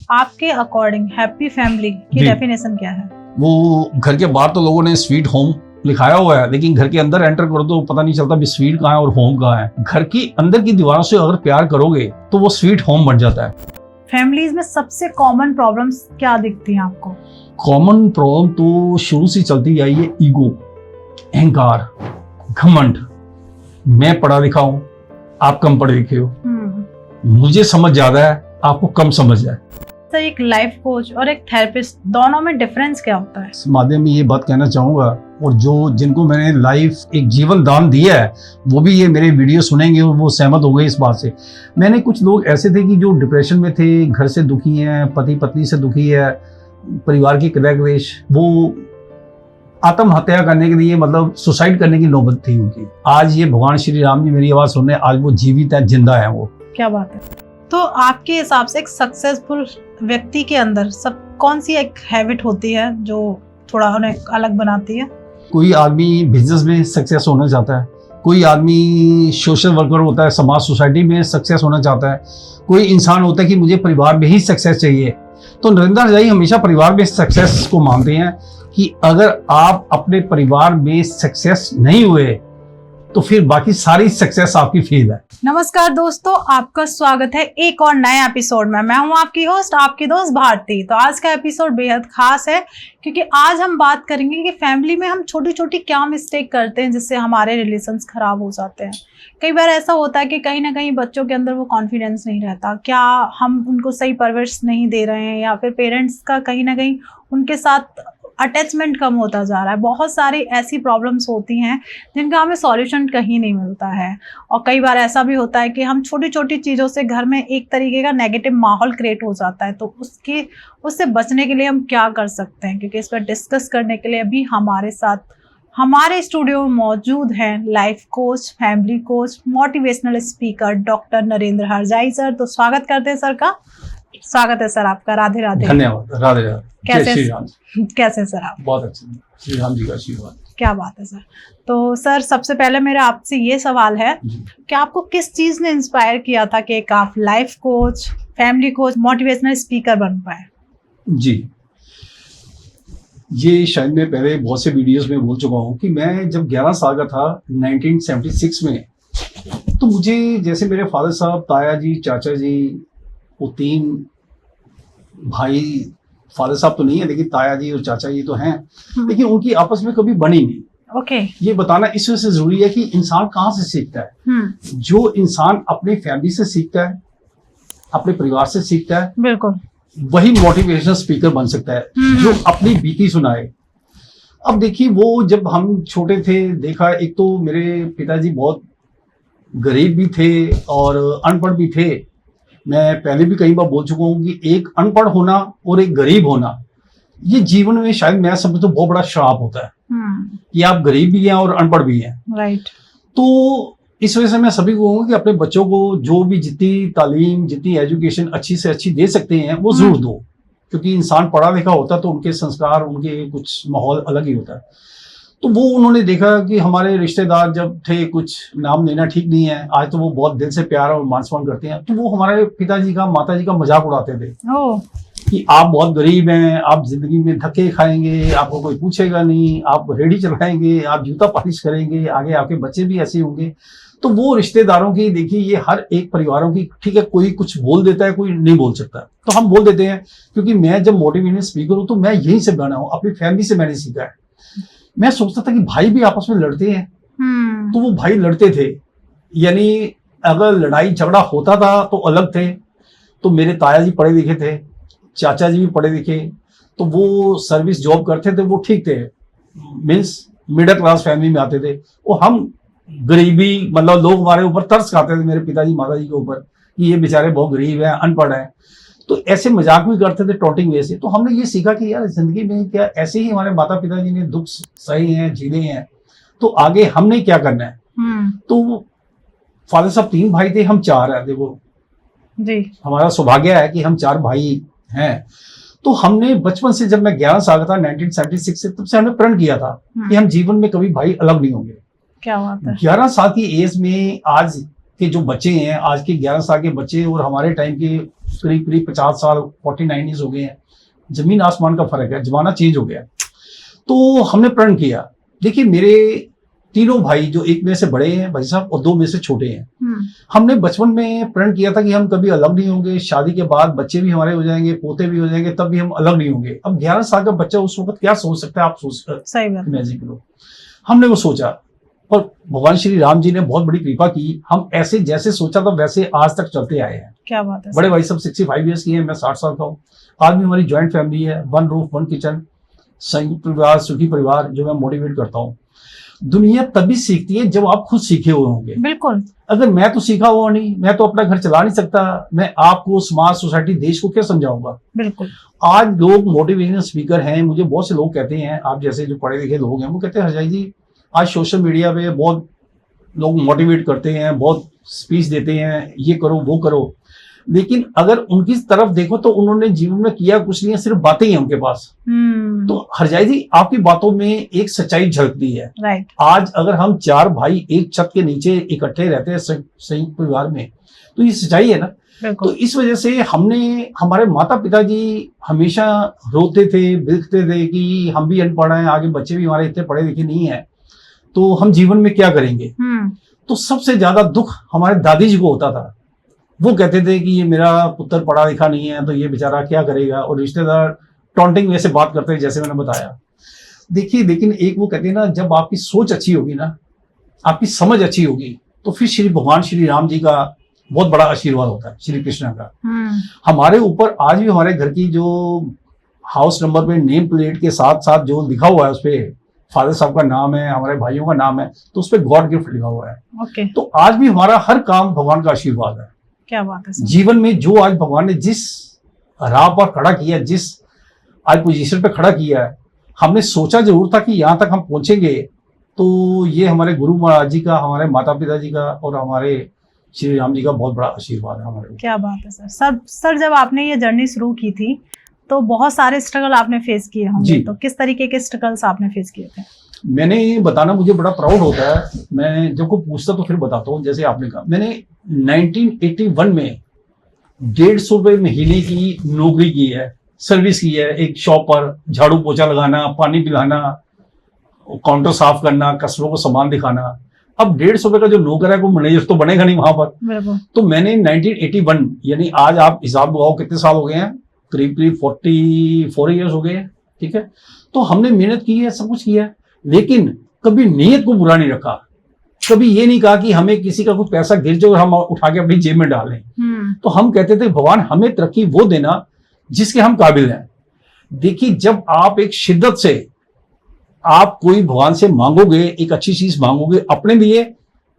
आपके according happy family की definition क्या है? वो घर के बाहर तो लोगों ने स्वीट होम लिखाया हुआ है, लेकिन घर के अंदर एंटर करो तो पता नहीं चलता भी स्वीट कहाँ है और होम कहाँ है। घर की अंदर की दीवारों से अगर प्यार करोगे तो वो स्वीट होम बन जाता है। फैमिलीज में सबसे कॉमन प्रॉब्लम्स क्या दिखती हैं आपको? कॉमन प्रॉब्लम तो शुरू से चलती आई है, ईगो, अहंकार, घमंड। मैं पढ़ा लिखा हूँ, आप कम पढ़े लिखे हो, मुझे समझ ज्यादा है, आपको कम समझ है। तो एक लाइफ कोच और एक थेरेपिस्ट, दोनों में डिफरेंस क्या होता है? इस माध्यम में ये बात कहना चाहूंगा, और जो जिनको मैंने लाइफ एक जीवन दान दिया है वो भी ये मेरे वीडियो सुनेंगे और वो सहमत हो गए इस बात से। मैंने कुछ लोग ऐसे थे कि जो डिप्रेशन में थे, घर से दुखी हैं, पति पत्नी से दुखी है, परिवार की क्लेश, वो आत्महत्या करने के लिए मतलब सुसाइड करने की नौबत थी उनकी। आज ये भगवान श्री राम जी मेरी आवाज सुनने, आज वो जीवित है, जिंदा है। वो क्या बात है। तो आपके हिसाब से एक सक्सेसफुल व्यक्ति के अंदर सब कौन सी एक हैबिट होती है जो थोड़ा उन्हें अलग बनाती है? कोई आदमी बिजनेस में सक्सेस होना चाहता है, कोई आदमी सोशल वर्कर होता है, समाज सोसाइटी में सक्सेस होना चाहता है, कोई इंसान होता है कि मुझे परिवार में ही सक्सेस चाहिए। तो नरेंद्र रजाई हमेशा परिवार में सक्सेस को मानते हैं कि अगर आप अपने परिवार में सक्सेस नहीं हुए तो फिर बाकी सारी सक्सेस आपकी फेल है। नमस्कार दोस्तों, आपका स्वागत है एक और नए एपिसोड में। मैं हूं आपकी होस्ट, आपकी दोस्त भारती। तो आज का एपिसोड बेहद खास है क्योंकि आज हम बात करेंगे कि फैमिली में हम छोटी छोटी क्या मिस्टेक करते हैं जिससे हमारे रिलेशंस खराब हो जाते हैं। कई बार ऐसा होता है कि कहीं ना कहीं बच्चों के अंदर वो कॉन्फिडेंस नहीं रहता, क्या हम उनको सही परवरिश नहीं दे रहे हैं, या फिर पेरेंट्स का कहीं ना कहीं उनके साथ अटैचमेंट कम होता जा रहा है। बहुत सारी ऐसी प्रॉब्लम्स होती हैं जिनका हमें सॉल्यूशन कहीं नहीं मिलता है। और कई बार ऐसा भी होता है कि हम छोटी छोटी चीज़ों से घर में एक तरीके का नेगेटिव माहौल क्रिएट हो जाता है। तो उससे बचने के लिए हम क्या कर सकते हैं, क्योंकि इस पर डिस्कस करने के लिए अभी हमारे साथ हमारे स्टूडियो में मौजूद हैं life coach, family coach, motivational speaker doctor Narendra Harjai sir. तो स्वागत करते हैं सर का। स्वागत है सर आपका। राधे राधे। धन्यवाद। राधे राधे। कैसे सर आप? बहुत अच्छे, श्री राम जी का आशीर्वाद। क्या बात है सर। तो सर सबसे पहले मेरा आपसे ये सवाल है कि आपको किस चीज ने इंस्पायर किया था कि एक आप life coach, family coach, motivational speaker बन पाए? जी, ये शायद मैं पहले बहुत से वीडियोस में बोल चुका हूँ कि मैं जब 11 साल का था 1976 में, तो मुझे जैसे मेरे फादर साहब, ताया जी, चाचा जी, वो 3 भाई, फादर साहब तो नहीं है लेकिन ताया जी और चाचा जी तो हैं, लेकिन उनकी आपस में कभी बनी नहीं। ओके। ये बताना इस वजह से जरूरी है कि इंसान कहाँ से सीखता है। जो इंसान अपनी फैमिली से सीखता है, अपने परिवार से सीखता है, बिल्कुल, वही मोटिवेशनल स्पीकर बन सकता है जो अपनी बीती सुनाए। अब देखिए, वो जब हम छोटे थे देखा, एक तो मेरे पिताजी बहुत गरीब भी थे और अनपढ़ भी थे। मैं पहले भी कई बार बोल चुका हूँ कि एक अनपढ़ होना और एक गरीब होना, ये जीवन में शायद मैं समझता हूँ बहुत बड़ा श्राप होता है कि आप गरीब भी हैं और अनपढ़ भी हैं। राइट। तो इस वजह से मैं सभी को कहूँगा कि अपने बच्चों को जो भी जितनी तालीम, जितनी एजुकेशन अच्छी से अच्छी दे सकते हैं वो जरूर दो, क्योंकि इंसान पढ़ा लिखा होता है तो उनके संस्कार, उनके कुछ माहौल अलग ही होता है। तो वो उन्होंने देखा कि हमारे रिश्तेदार जब थे, कुछ नाम लेना ठीक नहीं है, आज तो वो बहुत दिल से प्यार और मान सम्मान करते हैं, तो वो हमारे पिताजी का, माताजी का मजाक उड़ाते थे कि आप बहुत गरीब हैं, आप जिंदगी में धक्के खाएंगे, आपको कोई पूछेगा नहीं, आप रेडी चलाएंगे, आप जूता पॉलिश करेंगे, आगे आपके बच्चे भी ऐसे होंगे। तो वो रिश्तेदारों की, देखिए ये हर एक परिवारों की, ठीक है, कोई कुछ बोल देता है, कोई नहीं बोल सकता, तो हम बोल देते हैं। क्योंकि मैं जब मोटिवेशनल स्पीकर हूँ तो मैं यहीं से बना हूँ, अपनी फैमिली से मैंने सीखा है। मैं सोचता था कि भाई भी आपस में लड़ते हैं, तो वो भाई लड़ते थे, यानी अगर लड़ाई झगड़ा होता था तो अलग थे। तो मेरे ताया जी पढ़े लिखे थे, चाचा जी भी पढ़े लिखे, तो वो सर्विस जॉब करते थे, वो ठीक थे, मीन्स मिडिल क्लास फैमिली में आते थे। और हम गरीबी, मतलब लोग हमारे ऊपर तरस खाते थे, मेरे पिताजी माताजी के ऊपर, कि ये बेचारे बहुत गरीब हैं, अनपढ़ हैं। तो ऐसे मजाक भी करते थे टॉन्टिंग वे से। तो हमने ये सीखा कि यार जिंदगी में क्या ऐसे ही हमारे माता पिताजी ने दुख सहे हैं, झेले हैं, तो आगे हमने क्या करना है। तो फादर साहब 3 भाई थे, हम 4 हैं। देखो जी, हमारा सौभाग्य है कि हम 4 भाई हैं। तो हमने बचपन से, जब मैं 11 साल का था 1976 से, तब से हमने प्रण किया था कि हम जीवन में कभी भाई अलग नहीं होंगे। क्या बात है। 11 साल की एज में आज के जो बच्चे हैं, आज के 11 साल के बच्चे और हमारे टाइम के करीब करीब 50 साल 49 हो गए हैं, जमीन आसमान का फर्क है, जमाना चेंज हो गया। तो हमने प्रण किया, देखिए मेरे तीनों भाई जो एक में से बड़े हैं भाई साहब और 2 में से छोटे हैं, हमने बचपन में प्रण किया था कि हम कभी अलग नहीं होंगे, शादी के बाद बच्चे भी हमारे हो जाएंगे, पोते भी हो जाएंगे, तब भी हम अलग नहीं होंगे। अब 11 साल का बच्चा उस वक्त क्या सोच सकता है, आप सोच सही बात, इमेजिन करो। हमने वो सोचा और भगवान श्री राम जी ने बहुत बड़ी कृपा की, हम ऐसे जैसे सोचा था वैसे आज तक चलते आए हैं। क्या बात है। बड़े भाई साहब 65 ईयर्स की हैं, मैं 60 साल का हूँ। आज भी हमारी ज्वाइंट फैमिली है, 1 रूफ 1 किचन, संयुक्त परिवार, सुखी परिवार, जो मैं मोटिवेट करता हूँ। दुनिया तभी सीखती है जब आप खुद सीखे हुए होंगे। बिल्कुल। अगर मैं तो सीखा हुआ नहीं, मैं तो अपना घर चला नहीं सकता, मैं आपको, समाज, सोसाइटी, देश को क्या समझाऊंगा। बिल्कुल। आज लोग मोटिवेशनल स्पीकर हैं, मुझे बहुत से लोग कहते हैं, आप जैसे जो पढ़े लिखे लोग हैं, वो कहते हैं हरजाई जी आज सोशल मीडिया पे बहुत लोग मोटिवेट करते हैं, बहुत स्पीच देते हैं, ये करो वो करो, लेकिन अगर उनकी तरफ देखो तो उन्होंने जीवन में किया कुछ नहीं है, सिर्फ बातें ही हैं उनके पास। तो हरजाई जी आपकी बातों में एक सच्चाई झलकती है। राइट। आज अगर हम 4 भाई एक छत के नीचे इकट्ठे रहते हैं संयुक्त परिवार में, तो ये सच्चाई है ना। तो इस वजह से हमने, हमारे माता पिता जी हमेशा रोते थे, बिलखते थे कि हम भी अनपढ़ हैं, आगे बच्चे भी हमारे इतने पढ़े लिखे नहीं है, तो हम जीवन में क्या करेंगे। तो सबसे ज्यादा दुख हमारे दादी जी को होता था। वो कहते थे कि ये मेरा पुत्र पढ़ा लिखा नहीं है, तो ये बेचारा क्या करेगा, और रिश्तेदार टॉन्टिंग में से बात करते हैं, जैसे मैंने बताया। देखिए, लेकिन एक वो कहते हैं ना, जब आपकी सोच अच्छी होगी ना, आपकी समझ अच्छी होगी, तो फिर श्री भगवान श्री राम जी का बहुत बड़ा आशीर्वाद होता है, श्री कृष्ण का। हमारे ऊपर आज भी हमारे घर की जो हाउस नंबर पे नेम प्लेट के साथ साथ जो लिखा हुआ है, उस पे फादर साहब का नाम है, हमारे भाइयों का नाम है, तो उस पे गॉड गिफ्ट लिखा हुआ है। ओके। तो आज भी हमारा हर काम भगवान का आशीर्वाद है। क्या बात है। जीवन में जो आज भगवान ने जिस राह पर खड़ा किया, जिस आज पोजीशन पे खड़ा किया है, हमने सोचा जरूर था कि यहाँ तक हम पहुंचेंगे, तो ये हमारे गुरु महाराज जी का, हमारे माता पिता जी का और हमारे श्री राम जी का बहुत बड़ा आशीर्वाद है हमारे। क्या बात है सर। जब आपने ये जर्नी शुरू की थी तो बहुत सारे स्ट्रगल आपने फेस किए होंगे, तो किस तरीके के स्ट्रगल्स आपने फेस किए थे? मैंने बताना मुझे बड़ा प्राउड होता है, मैं जब कोई पूछता तो फिर बताता हूँ। जैसे आपने कहा, मैंने 1981 में 150 रुपए महीने की नौकरी की है, सर्विस की है, एक शॉप पर झाड़ू पोछा लगाना, पानी पिलाना, काउंटर साफ करना, कस्टमरों को सामान दिखाना। अब 150 रुपए का जो नौकर है वो मैनेजर तो बनेगा नहीं वहां पर। तो मैंने 1981, यानी आज आप हिसाब लगाओ कितने साल हो गए हैं, करीब करीब 44 ईयर्स हो गए हैं, ठीक है। तो हमने मेहनत की है, सब कुछ किया है, लेकिन कभी नीयत को बुरा नहीं रखा। कभी ये नहीं कहा कि हमें किसी का कुछ पैसा गिर जाए और हम उठा के अपनी जेब में डालें। तो हम कहते थे भगवान हमें तरक्की वो देना जिसके हम काबिल हैं। देखिए, जब आप एक शिद्दत से आप कोई भगवान से मांगोगे, एक अच्छी चीज मांगोगे, अपने लिए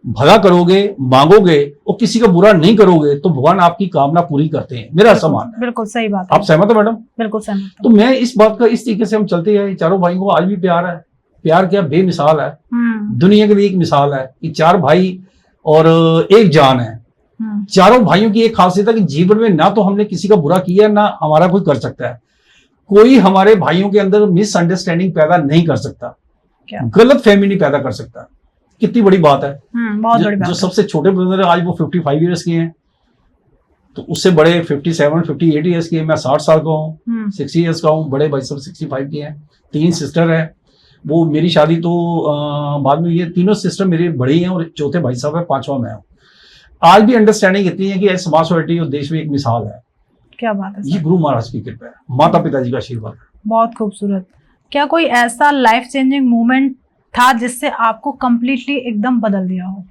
भला करोगे, मांगोगे और किसी का बुरा नहीं करोगे, तो भगवान आपकी कामना पूरी करते हैं। मेरा ऐसा मानना है। बिल्कुल सही बात है। आप सहमत हो मैडम? बिल्कुल सहमत। तो मैं इस बात का, इस तरीके से हम चलते हैं। चारों भाइयों को आज भी प्यार है। प्यार क्या बेमिसाल है, दुनिया के लिए एक मिसाल है कि 4 भाई और एक जान है। चारों भाइयों की एक खासियत है कि जीवन में ना तो हमने किसी का बुरा किया, ना हमारा कोई कर सकता है। कोई हमारे भाइयों के अंदर मिसअंडरस्टैंडिंग पैदा नहीं कर सकता, गलत फहमी नहीं पैदा कर सकता। कितनी बड़ी बात है। बहुत बड़ी बात जो सबसे छोटे ब्रदर है आज वो 55 ईयर्स के हैं, तो उससे बड़े 57, 58 ईयर्स के हैं। मैं 60 साल का हूँ, 60 ईयर्स का हूँ। बड़े भाई सब 65 के हैं। 3 सिस्टर है। वो मेरी शादी तो बाद में, ये तीनों सिस्टर मेरी बड़ी हैं और चौथे भाई साहब है, 5वां मैं हूँ। आज भी अंडरस्टैंडिंग इतनी है कि समाज सोसाइटी और देश में एक मिसाल है। क्या बात है। ये गुरु महाराज की कृपा है, माता पिता जी का आशीर्वाद है। बहुत खूबसूरत। क्या कोई ऐसा लाइफ चेंजिंग मोमेंट था जिससे आपको कंप्लीटली एकदम बदल दिया हो?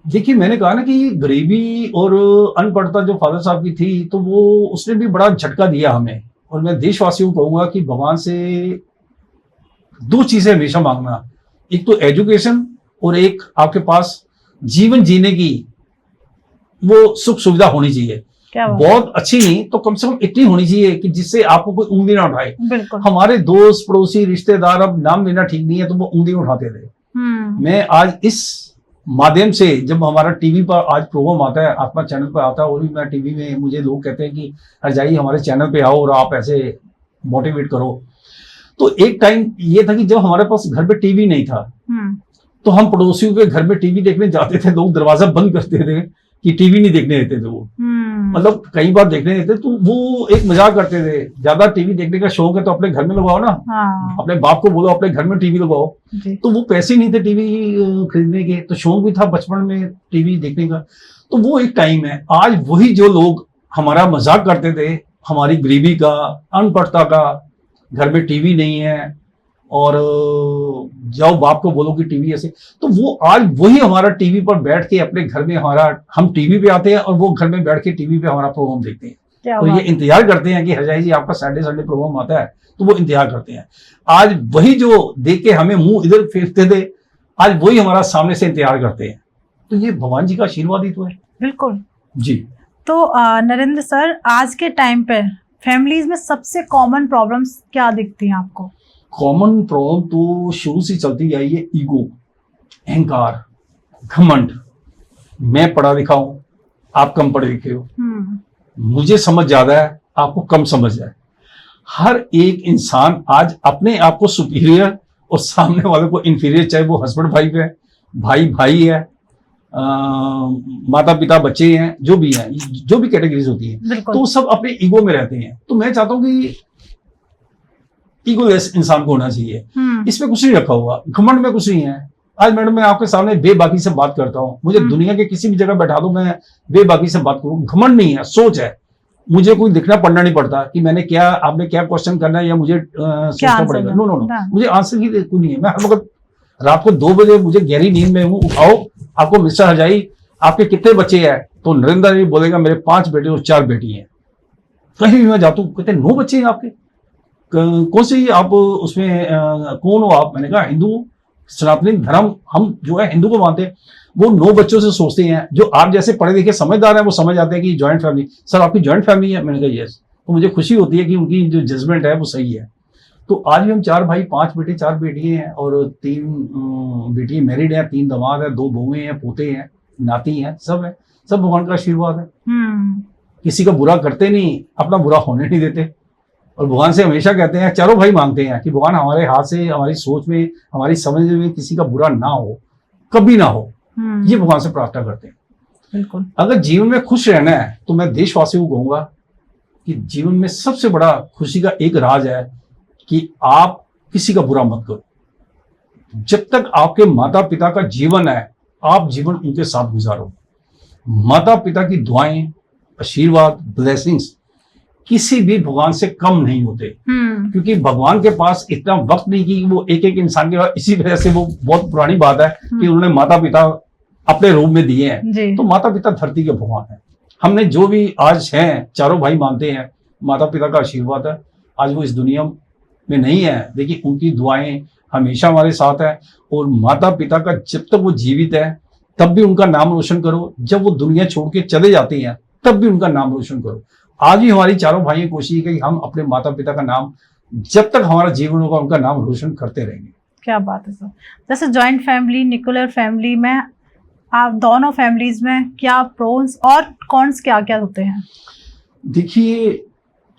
देखिए, मैंने कहा ना कि गरीबी और अनपढ़ता जो फादर साहब की थी, तो वो उसने भी बड़ा झटका दिया हमें। और मैं देशवासियों को कहूंगा कि भगवान से 2 चीजें हमेशा मांगना, एक तो एजुकेशन और एक आपके पास जीवन जीने की वो सुख सुविधा होनी चाहिए। बहुत अच्छी नहीं तो कम से कम इतनी होनी चाहिए कि जिससे आपको कोई उंगली ना उठाए। हमारे दोस्त, पड़ोसी, रिश्तेदार, अब नाम लेना ठीक नहीं है, तो वो उंगली उठाते थे। मैं आज इस माध्यम से, जब हमारा टीवी पर आज प्रोग्राम आता है, आत्मा चैनल पर आता है, और भी मैं टीवी में, मुझे लोग कहते हैं कि हरजाई हमारे चैनल पे आओ और आप ऐसे मोटिवेट करो। तो एक टाइम ये था कि जब हमारे पास घर पे टीवी नहीं था, तो हम पड़ोसियों के घर में टीवी देखने जाते थे। लोग दरवाजा बंद करते थे कि टीवी नहीं देखने देते थे वो। मतलब कई बार देखने देते तो वो एक मजाक करते थे, ज्यादा टीवी देखने का शौक है तो अपने घर में लगाओ ना, हाँ अपने बाप को बोलो अपने घर में टीवी लगाओ। जी। तो वो पैसे नहीं थे टीवी खरीदने के, तो शौक भी था बचपन में टीवी देखने का। तो वो एक टाइम है। आज वही जो लोग हमारा मजाक करते थे, हमारी गरीबी का, अनपढ़ता का, घर में टीवी नहीं है और जाओ बाप को बोलो कि टीवी ऐसे, तो वो आज वही हमारा टीवी पर बैठ के अपने घर में हम टीवी पे आते हैं और वो घर में बैठ के टीवी पे हमारा प्रोग्राम देखते हैं। क्या तो ये इंतजार करते हैं कि हरजाई जी आपका संडे प्रोग्राम आता है, तो वो इंतजार करते हैं। आज वही जो देख के हमें मुंह इधर फेरते थे, आज वही हमारा सामने से इंतजार करते हैं। तो ये भगवान जी का आशीर्वाद ही तो है। बिल्कुल जी। तो नरेंद्र सर, आज के टाइम पे फैमिलीज में सबसे कॉमन प्रॉब्लम्स क्या दिखती हैं आपको? कॉमन प्रॉब्लम तो शुरू से चलती आई है, ईगो, अहंकार, घमंड। मैं पढ़ा लिखा हूं, आप कम पढ़े लिखे हो, मुझे समझ ज्यादा है, आपको कम समझ है। हर एक इंसान आज अपने आप को सुपीरियर और सामने वाले को इंफीरियर, चाहे वो हस्बैंड वाइफ है, भाई भाई है, माता पिता बच्चे हैं, जो भी है, जो भी कैटेगरीज होती है, तो सब अपने ईगो में रहते हैं। तो मैं चाहता हूं कि ईगोलेस इंसान को होना चाहिए। इसमें कुछ नहीं रखा हुआ, घमंड में कुछ नहीं है। आज मैडम मैं आपके सामने बेबाकी से बात करता हूँ, मुझे दुनिया के किसी भी जगह बैठा दो, मैं बेबाकी से बात करूँ। घमंड नहीं है, सोच है। मुझे कोई लिखना पढ़ना नहीं पड़ता कि मैंने क्या, आपने क्या क्वेश्चन करना है या मुझे सोचना पड़ेगा। नो, मुझे आंसर की कोई नहीं है। मैं हर वक्त रात को 2 बजे मुझे गहरी नींद में हूँ, उठाओ, आपको मिस्टर हरजाई आपके कितने बच्चे हैं, तो नरेंद्र जी बोलेगा मेरे 5 बेटे और 4 बेटी हैं। कहीं भी मैं जाता हूँ, कहते 9 बच्चे हैं आपके, कौन सी आप उसमें कौन हो आप? मैंने कहा हिंदू, सनातनी धर्म हम जो है हिंदू को मानते हैं। वो 9 बच्चों से सोचते हैं। जो आप जैसे पढ़े लिखे समझदार हैं वो समझ जाते हैं कि जॉइंट फैमिली। सर आपकी जॉइंट फैमिली है? मैंने कहा यस। तो मुझे खुशी होती है कि उनकी जो जजमेंट है वो सही है। तो आज भी हम 4 भाई, 5 बेटे, 4 बेटियां हैं और 3 बेटी मैरिड है, 3 दामाद है, 2 बहुएं हैं, पोते हैं, नाती हैं, सब है। सब भगवान का आशीर्वाद है। किसी का बुरा करते नहीं, अपना बुरा होने नहीं देते। और भगवान से हमेशा कहते हैं, चारों भाई मांगते हैं कि भगवान हमारे हाथ से, हमारी सोच में, हमारी समझ में किसी का बुरा ना हो, कभी ना हो। ये भगवान से प्रार्थना करते हैं। बिल्कुल। अगर जीवन में खुश रहना है तो मैं देशवासियों को कहूंगा कि जीवन में सबसे बड़ा खुशी का एक राज है कि आप किसी का बुरा मत करो। जब तक आपके माता पिता का जीवन है, आप जीवन उनके साथ गुजारो। माता पिता की दुआएं, आशीर्वाद, ब्लेसिंग्स किसी भी भगवान से कम नहीं होते। क्योंकि भगवान के पास इतना वक्त नहीं कि वो एक एक इंसान के पास, इसी वजह से वो बहुत पुरानी बात है कि उन्होंने माता पिता अपने रूप में दिए हैं। तो माता पिता धरती के भगवान है। हमने जो भी आज हैं, चारों भाई मानते हैं, माता पिता का आशीर्वाद है। आज वो इस दुनिया में नहीं है, देखिए उनकी दुआएं हमेशा हमारे साथ है। और माता पिता का जब तक वो जीवित है तब भी उनका नाम रोशन करो, जब वो दुनिया छोड़ के चले जाते हैं तब भी उनका नाम रोशन करो। आज भी हमारी चारों भाइयों की कोशिश है कि हम अपने माता पिता का नाम, जब तक हमारा जीवन होगा, उनका नाम रोशन करते रहेंगे। क्या बात है सर। जैसे जॉइंट फैमिली, न्यूक्लियर फैमिली में, आप दोनों फैमिलीज में क्या प्रोस और कॉन्स क्या क्या होते हैं? देखिए,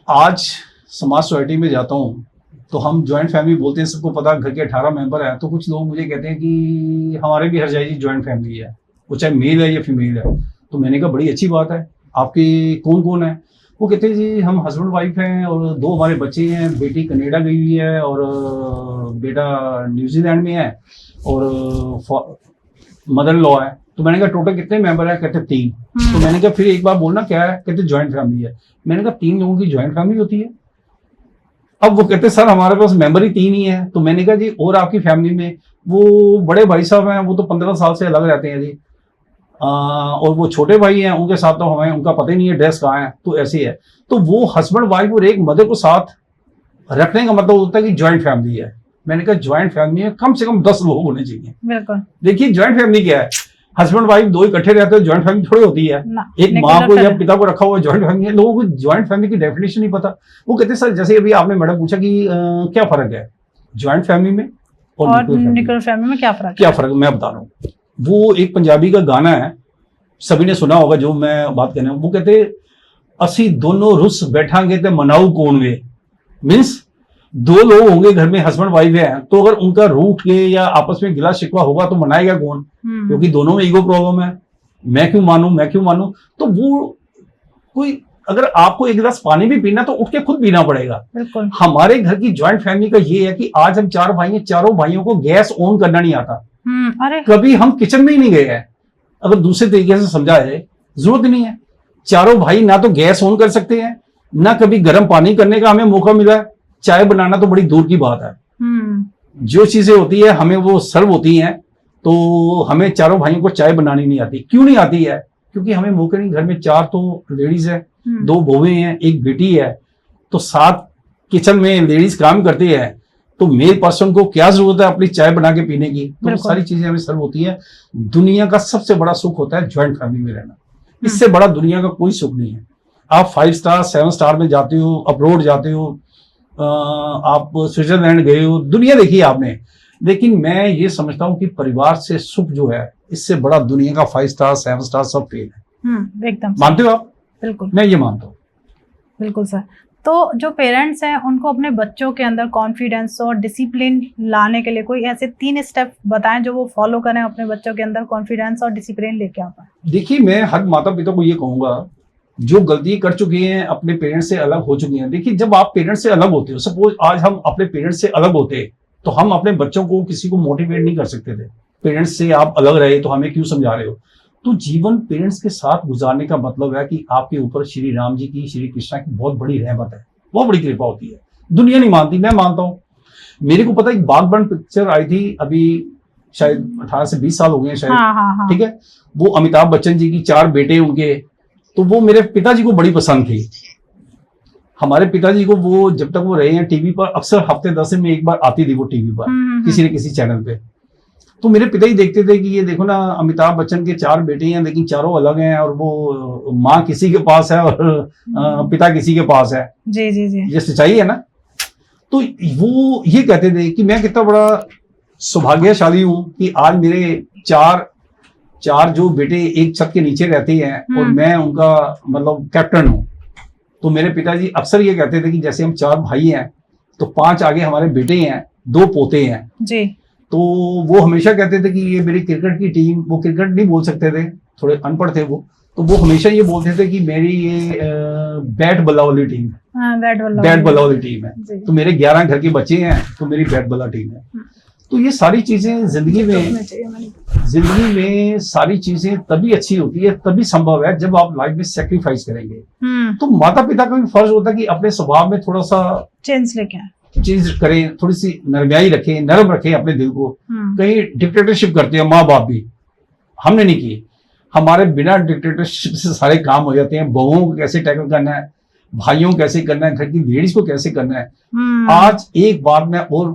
आज समाज सोसाइटी में जाता हूँ तो हम जॉइंट फैमिली बोलते हैं, सबको पता घर के 18 मेंबर हैं। तो कुछ लोग मुझे कहते हैं कि हमारे भी हरजाई जी जॉइंट फैमिली है, वो चाहे मेल है या फीमेल है। तो मैंने कहा बड़ी अच्छी बात है, आपकी कौन कौन है? वो कहते हैं जी हम हस्बैंड वाइफ हैं और 2 हमारे बच्चे हैं, बेटी कनाडा गई हुई है और बेटा न्यूजीलैंड में है और मदर इन लॉ है। तो मैंने कहा टोटल कितने मेंबर हैं? कहते 3। तो मैंने कहा फिर एक बार बोलना क्या है? कहते जॉइंट फैमिली है। मैंने कहा 3 लोगों की जॉइंट फैमिली होती है? अब वो कहते सर हमारे पास मेंबर ही 3 ही है। तो मैंने कहा जी और आपकी फैमिली में? वो बड़े भाई साहब हैं, वो तो 15 साल से अलग रहते हैं जी, और वो छोटे भाई हैं, उनके साथ तो हमें उनका पता ही नहीं है ड्रेस कहाँ है। तो ऐसे ही है। तो वो हस्बैंड वाइफ और एक मदर को साथ रखने का मतलब होता है कि जॉइंट फैमिली है। मैंने कहा जॉइंट फैमिली में कम से कम 10 लोग होने चाहिए। बिल्कुल। देखिए जॉइंट फैमिली क्या है, हस्बैंड वाइफ 2 इकट्ठे रहते हैं, जॉइंट फैमिली थोड़ी होती है। एक माँ को या पिता को रखा हुआ जॉइंट फैमिली है। लोगों को जॉइंट फैमिली की डेफिनेशन नहीं पता। वो कहते सर, जैसे अभी आपने मैडम पूछा कि क्या फर्क है जॉइंट फैमिली में और न्यूक्लियर फैमिली में, क्या फर्क? मैं बता रहा हूँ। वो एक पंजाबी का गाना है, सभी ने सुना होगा, जो मैं बात कर रहा हूँ। वो कहते असी दोनों रुस बैठांगे ते मनाऊ कौन वे। मीन्स 2 लोग होंगे घर में, हस्बैंड वाइफ है, तो अगर उनका रूठ के या आपस में गिला शिकवा होगा तो मनाएगा कौन? क्योंकि दोनों में ईगो प्रॉब्लम है, मैं क्यों मानूं। तो वो कोई अगर आपको एक गिलास पानी भी पीना तो उठ के खुद पीना पड़ेगा। बिल्कुल। हमारे घर की ज्वाइंट फैमिली का ये है कि आज हम 4 भाई हैं, चारों भाइयों को गैस ऑन करना नहीं आता। अरे कभी हम किचन में ही नहीं गए हैं। अगर दूसरे तरीके से समझा जाए, जरूरत नहीं है। चारों भाई ना तो गैस ऑन कर सकते हैं, ना कभी गर्म पानी करने का हमें मौका मिला है। चाय बनाना तो बड़ी दूर की बात है। जो चीजें होती है हमें वो सर्व होती हैं, तो हमें चारों भाइयों को चाय बनानी नहीं आती। क्यों नहीं आती है? क्योंकि हमें मौके नहीं। घर में 4 तो लेडीज है, 2 बहुएं हैं, 1 बेटी है, तो 7 किचन में लेडीज काम करती है। तो मेल पर्सन को क्या जरूरत है अपनी चाय बना के पीने की? तो वो सारी चीजें हमें सर्व होती है। दुनिया का सबसे बड़ा सुख होता है ज्वाइंट फैमिली में रहना। इससे बड़ा दुनिया का कोई सुख नहीं है। आप 5 स्टार 7 स्टार में जाते हो, अब्रोड जाते हो, आप स्विट्जरलैंड गए हो, दुनिया देखी है आपने, लेकिन मैं ये समझता हूँ कि परिवार से सुख जो है, इससे बड़ा दुनिया का 5 स्टार 7 स्टार सब फेल है। एकदम मानते हो आप? बिल्कुल, मैं ये मानता हूँ। बिल्कुल सर। तो जो पेरेंट्स हैं उनको अपने बच्चों के अंदर कॉन्फिडेंस और डिसिप्लिन लाने के लिए कोई ऐसे 3 स्टेप बताएं जो वो फॉलो करें, अपने बच्चों के अंदर कॉन्फिडेंस और डिसिप्लिन लेके आ पाए। देखिए, मैं हर माता पिता को ये कहूंगा जो गलती कर चुके हैं, अपने पेरेंट्स से अलग हो चुके हैं। देखिए, जब आप पेरेंट्स से अलग होते हो, सपोज आज हम अपने पेरेंट्स से अलग होते तो हम अपने बच्चों को किसी को मोटिवेट नहीं कर सकते थे। पेरेंट्स से आप अलग रहे तो हमें क्यों समझा रहे हो? तो जीवन पेरेंट्स के साथ गुजारने का मतलब है कि आपके ऊपर श्री राम जी की, श्री कृष्णा की बहुत बड़ी रहमत है, बहुत बड़ी कृपा होती है। दुनिया नहीं मानती, मैं मानता हूँ। मेरे को पता है, एक बागबान पिक्चर आई थी अभी, शायद 18 से 20 साल हो गए हैं शायद। हाँ। ठीक है, वो अमिताभ बच्चन जी की 4 बेटे उनके, तो वो मेरे पिताजी को बड़ी पसंद थी। हमारे पिताजी को वो जब तक वो रहे हैं टीवी पर, अक्सर हफ्ते 10 दिन में एक बार आती थी वो टीवी पर, किसी न किसी चैनल पे। तो मेरे पिताजी देखते थे कि ये देखो ना, अमिताभ बच्चन के 4 बेटे हैं लेकिन चारों अलग हैं, और वो माँ किसी के पास है और पिता किसी के पास है। जी जी जी, ये सच्चाई है ना। तो वो ये कहते थे कि मैं कितना बड़ा सौभाग्यशाली हूं कि आज मेरे चार जो बेटे एक छत के नीचे रहते हैं और मैं उनका मतलब कैप्टन हूं। तो मेरे पिताजी अक्सर ये कहते थे कि जैसे हम 4 भाई हैं तो 5 आगे हमारे बेटे हैं, 2 पोते हैं जी। तो वो हमेशा कहते थे कि ये मेरी क्रिकेट की टीम, वो क्रिकेट नहीं बोल सकते थे, थोड़े अनपढ़ थे वो, तो वो हमेशा ये बोलते थे कि मेरी ये बैट बल्ला वाली टीम है, बैट बल्ला वाली टीम है। तो मेरे 11 घर के बच्चे हैं तो मेरी बैट बल्ला टीम है। तो ये सारी चीजें जिंदगी में सारी चीजें तभी अच्छी होती है, तभी संभव है जब आप लाइफ में सेक्रीफाइस करेंगे। तो माता पिता का भी फर्ज होता है कि अपने स्वभाव में थोड़ा सा चेंज करें, थोड़ी सी नरमाई रखें, नरम रखें अपने दिल को। कहीं डिक्टेटरशिप करते हैं माँ बाप भी, हमने नहीं की। हमारे बिना डिक्टेटरशिप से सारे काम हो जाते हैं। बहुओं को कैसे टैकल करना है, भाइयों को कैसे करना है, घर की लेडीज को कैसे करना है। आज एक बात मैं और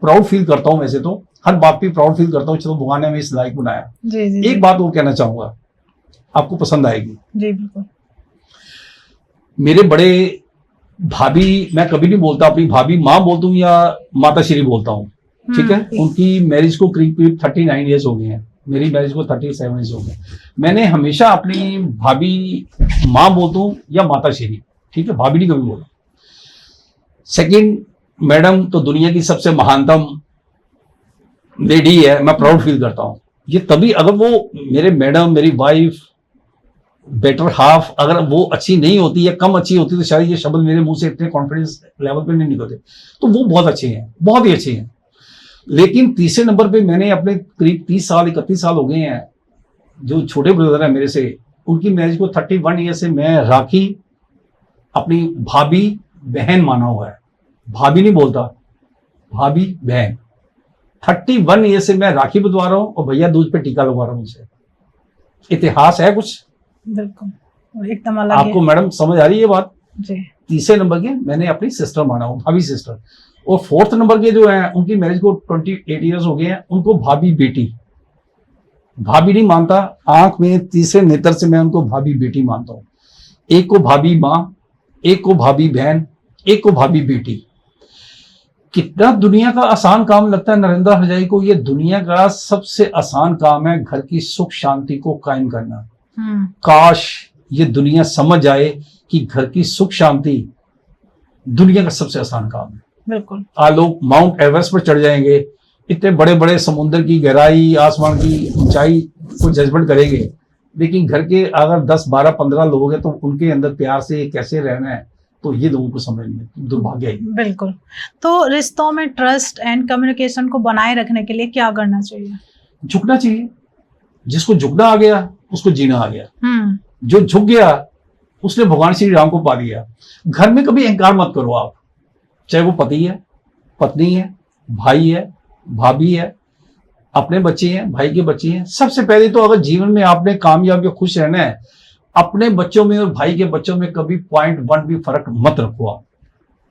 प्राउड फील करता हूं, वैसे तो हर बात पे प्राउड फील करता हूँ, चलो भगवान ने हमें इस लायक बनाया। एक बात और कहना चाहूंगा, आपको पसंद आएगी जी। बिल्कुल। मेरे बड़े भाभी, मैं कभी नहीं बोलता अपनी भाभी माँ बोलता हूँ या माता श्री बोलता हूँ, ठीक है। उनकी मैरिज को करीब 39 ईयर्स हो गए हैं, मेरी मैरिज को 37 ईयर्स हो गए। मैंने हमेशा अपनी भाभी माँ बोलता हूँ या माता श्री, ठीक है, भाभी नहीं कभी बोला। सेकेंड, मैडम तो दुनिया की सबसे महानतम लेडी है, मैं प्राउड फील करता हूं। ये तभी, अगर वो मेरे मैडम, मेरी वाइफ, बेटर हाफ, अगर वो अच्छी नहीं होती या कम अच्छी होती तो शायद ये शब्द मेरे मुंह से इतने कॉन्फिडेंस लेवल पे नहीं निकलते। तो वो बहुत अच्छे हैं, बहुत ही अच्छे हैं। लेकिन तीसरे नंबर पे मैंने अपने करीब 30 साल 31 साल हो गए हैं, जो छोटे ब्रदर है मेरे से, उनकी मैरिज को 31 ईयर से मैं राखी अपनी भाभी बहन माना हुआ है। भाभी नहीं बोलता, भाभी बहन। 31 ईयर से मैं राखी बंधवा रहा हूं और भैया दूध पे टीका लगवा रहा हूं। उनसे इतिहास है कुछ, बिल्कुल एकदम अलग। आपको मैडम समझ आ रही है ये बात जी। तीसरे नंबर के मैंने अपनी सिस्टर माना हूं, भाभी सिस्टर। और 4th नंबर के जो है उनकी मैरिज को 28 ईयर्स हो गए हैं, उनको भाभी बेटी। भाभी नहीं मानता, आंख में तीसरे नेत्र से मैं उनको भाभी बेटी मानता हूं। एक को भाभी माँ, एक को भाभी बहन, एक को भाभी बेटी। कितना दुनिया का आसान काम लगता है नरेंद्र हरजाई को। ये दुनिया का सबसे आसान काम है घर की सुख शांति को कायम करना। काश ये दुनिया समझ जाए कि घर की सुख शांति दुनिया का सबसे आसान काम है। बिल्कुल। आज लोग माउंट एवरेस्ट पर चढ़ जाएंगे, इतने बड़े बड़े समुद्र की गहराई, आसमान की ऊंचाई को जजमेंट करेंगे, लेकिन घर के अगर 10, 12, 15 लोग हैं तो उनके अंदर प्यार से कैसे रहना है, तो ये लोगों को समझ में दुर्भाग्य है। बिल्कुल। तो रिश्तों में ट्रस्ट एंड कम्युनिकेशन को बनाए रखने के लिए क्या करना चाहिए? झुकना चाहिए। जिसको झुकना आ गया उसको जीना आ गया। जो झुक गया उसने भगवान श्री राम को पा लिया। घर में कभी अहंकार मत करो आप, चाहे वो पति है, पत्नी है, भाई है, भाभी है, अपने बच्चे हैं, भाई के बच्चे हैं। सबसे पहले तो अगर जीवन में आपने कामयाब या खुश रहना है, अपने बच्चों में और भाई के बच्चों में कभी 0.1 भी फर्क मत रखो आप।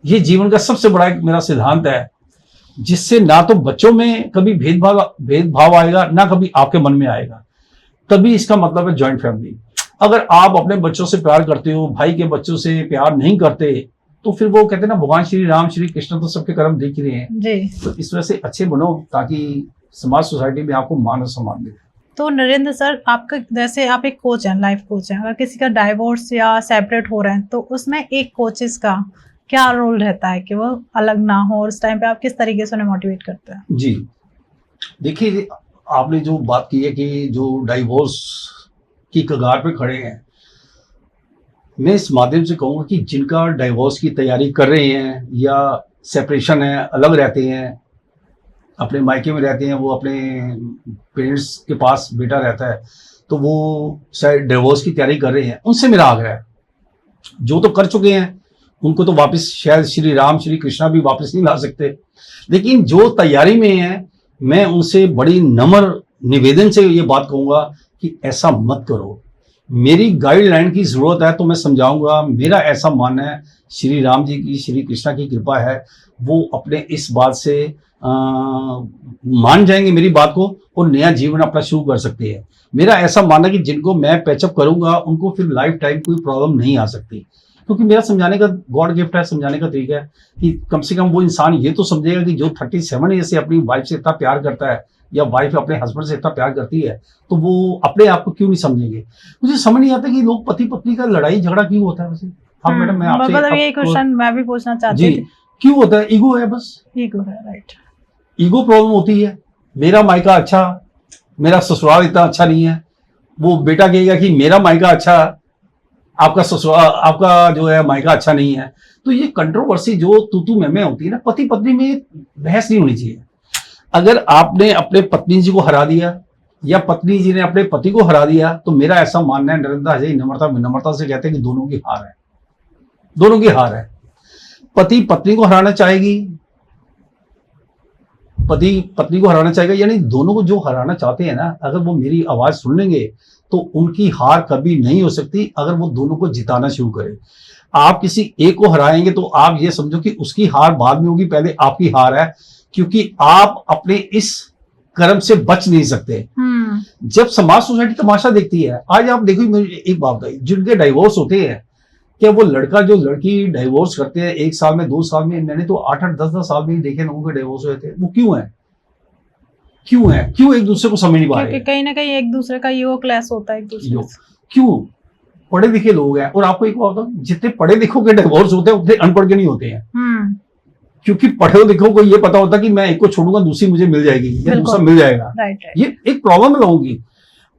ये जीवन का सबसे बड़ा एक मेरा सिद्धांत है, जिससे ना तो बच्चों में कभी भेदभाव आएगा, ना कभी आपके मन में आएगा। तभी इसका मतलब है जॉइंट फैमिली। अगर आप अपने बच्चों से प्यार करते हो, भाई के बच्चों से प्यार नहीं करते, तो फिर वो कहते हैं ना, भगवान श्री राम श्री कृष्ण तो सबके कर्म देख ही रहे हैं जी। तो इस वजह से अच्छे बनो, ताकि समाज सोसाइटी में आपको मान और सम्मान मिले। तो नरेंद्र सर, आपका जैसे आप एक कोच हैं, लाइफ कोच हैं, अगर किसी का डाइवोर्स या सेपरेट हो रहे हैं तो उसमें एक कोचेस का क्या रोल रहता है कि वो अलग ना हो, और उस टाइम पे आप किस तरीके से उन्हें मोटिवेट करते हैं? जी देखिए, आपने जो बात की है कि जो डाइवोर्स की कगार पे खड़े हैं, मैं इस माध्यम से कहूँगा कि जिनका डाइवोर्स की तैयारी कर रहे हैं या सेपरेशन है, अलग रहते हैं, अपने मायके में रहते हैं, वो अपने पेरेंट्स के पास बेटा रहता है, तो वो शायद डिवोर्स की तैयारी कर रहे हैं, उनसे मेरा आग्रह है, जो तो कर चुके हैं उनको तो वापस शायद श्री राम श्री कृष्णा भी वापस नहीं ला सकते, लेकिन जो तैयारी में है, मैं उनसे बड़ी नम्र निवेदन से ये बात कहूँगा कि ऐसा मत करो। मेरी गाइडलाइन की जरूरत है तो मैं समझाऊंगा। मेरा ऐसा मानना है, श्री राम जी की, श्री कृष्णा की कृपा है, वो अपने इस बात से मान जाएंगे मेरी बात को और नया जीवन अपना शुरू कर सकते हैं। मेरा ऐसा मानना है कि जिनको मैं पैचअप करूंगा उनको फिर लाइफ टाइम कोई प्रॉब्लम नहीं आ सकती, क्योंकि मेरा समझाने का गॉड गिफ्ट है, समझाने का तरीका है कि कम से कम वो इंसान ये तो समझेगा कि जो 37 ईयर से अपनी वाइफ से इतना प्यार करता है या वाइफ अपने हस्बैंड से इतना प्यार करती है, तो वो अपने आप को क्यों नहीं समझेंगे। मुझे समझ नहीं आता कि लोग पति पत्नी का लड़ाई झगड़ा क्यों होता है। वैसे हाँ मैडम, मैं आपसे ये क्वेश्चन मैं भी पूछना चाहती थी। क्यों होता है? ईगो है, बस ईगो है, राइट। ईगो प्रॉब्लम होती है। मेरा मायका अच्छा, मेरा ससुराल इतना अच्छा नहीं है। वो बेटा कहेगा कि मेरा मायका अच्छा, आपका ससुराल, आपका जो है मायका अच्छा नहीं है। तो ये कंट्रोवर्सी जो तू मैं होती है ना, पति पत्नी में बहस नहीं होनी चाहिए। अगर आपने अपने पत्नी जी को हरा दिया या पत्नी जी ने अपने पति को हरा दिया, तो मेरा ऐसा मानना है, नरेंद्र अजय नम्रता से कहते हैं कि दोनों की हार है, दोनों की हार है। पति पत्नी को हराना चाहेगी, पति पत्नी को हराना चाहेगा, यानी दोनों को जो हराना चाहते हैं ना, अगर वो मेरी आवाज सुन लेंगे तो उनकी हार कभी नहीं हो सकती। अगर वो दोनों को जिताना शुरू करें, आप किसी एक को हराएंगे तो आप ये समझो कि उसकी हार बाद में होगी, पहले आपकी हार है, क्योंकि आप अपने इस कर्म से बच नहीं सकते। जब समाज सोसाइटी तमाशा देखती है, आज आप देखो, मेरी एक बात बताइए, जिनके डाइवोर्स होते हैं, क्या वो लड़का जो लड़की डाइवोर्स करते हैं 1 साल में 2 साल में, मैंने तो 8-8 10-10 साल में ही देखे लोगों के डाइवोर्स हुए थे। वो क्यों है? क्यों है? क्यों एक दूसरे को समझ नहीं पा रहे? क्योंकि कहीं ना कहीं एक दूसरे का ईगो क्लैश होता है एक दूसरे से। क्यों? पढ़े लिखे लोग हैं। और आपको एक बात बताऊं, जितने पढ़े लिखों के डाइवोर्स होते हैं उतने अनपढ़ के नहीं होते हैं। क्योंकि पढ़े लिखों को ये पता होता है कि मैं एक को छोड़ूंगा दूसरी मुझे मिल जाएगी या दूसरा मिल जाएगा। ये एक प्रॉब्लम है लोगों की।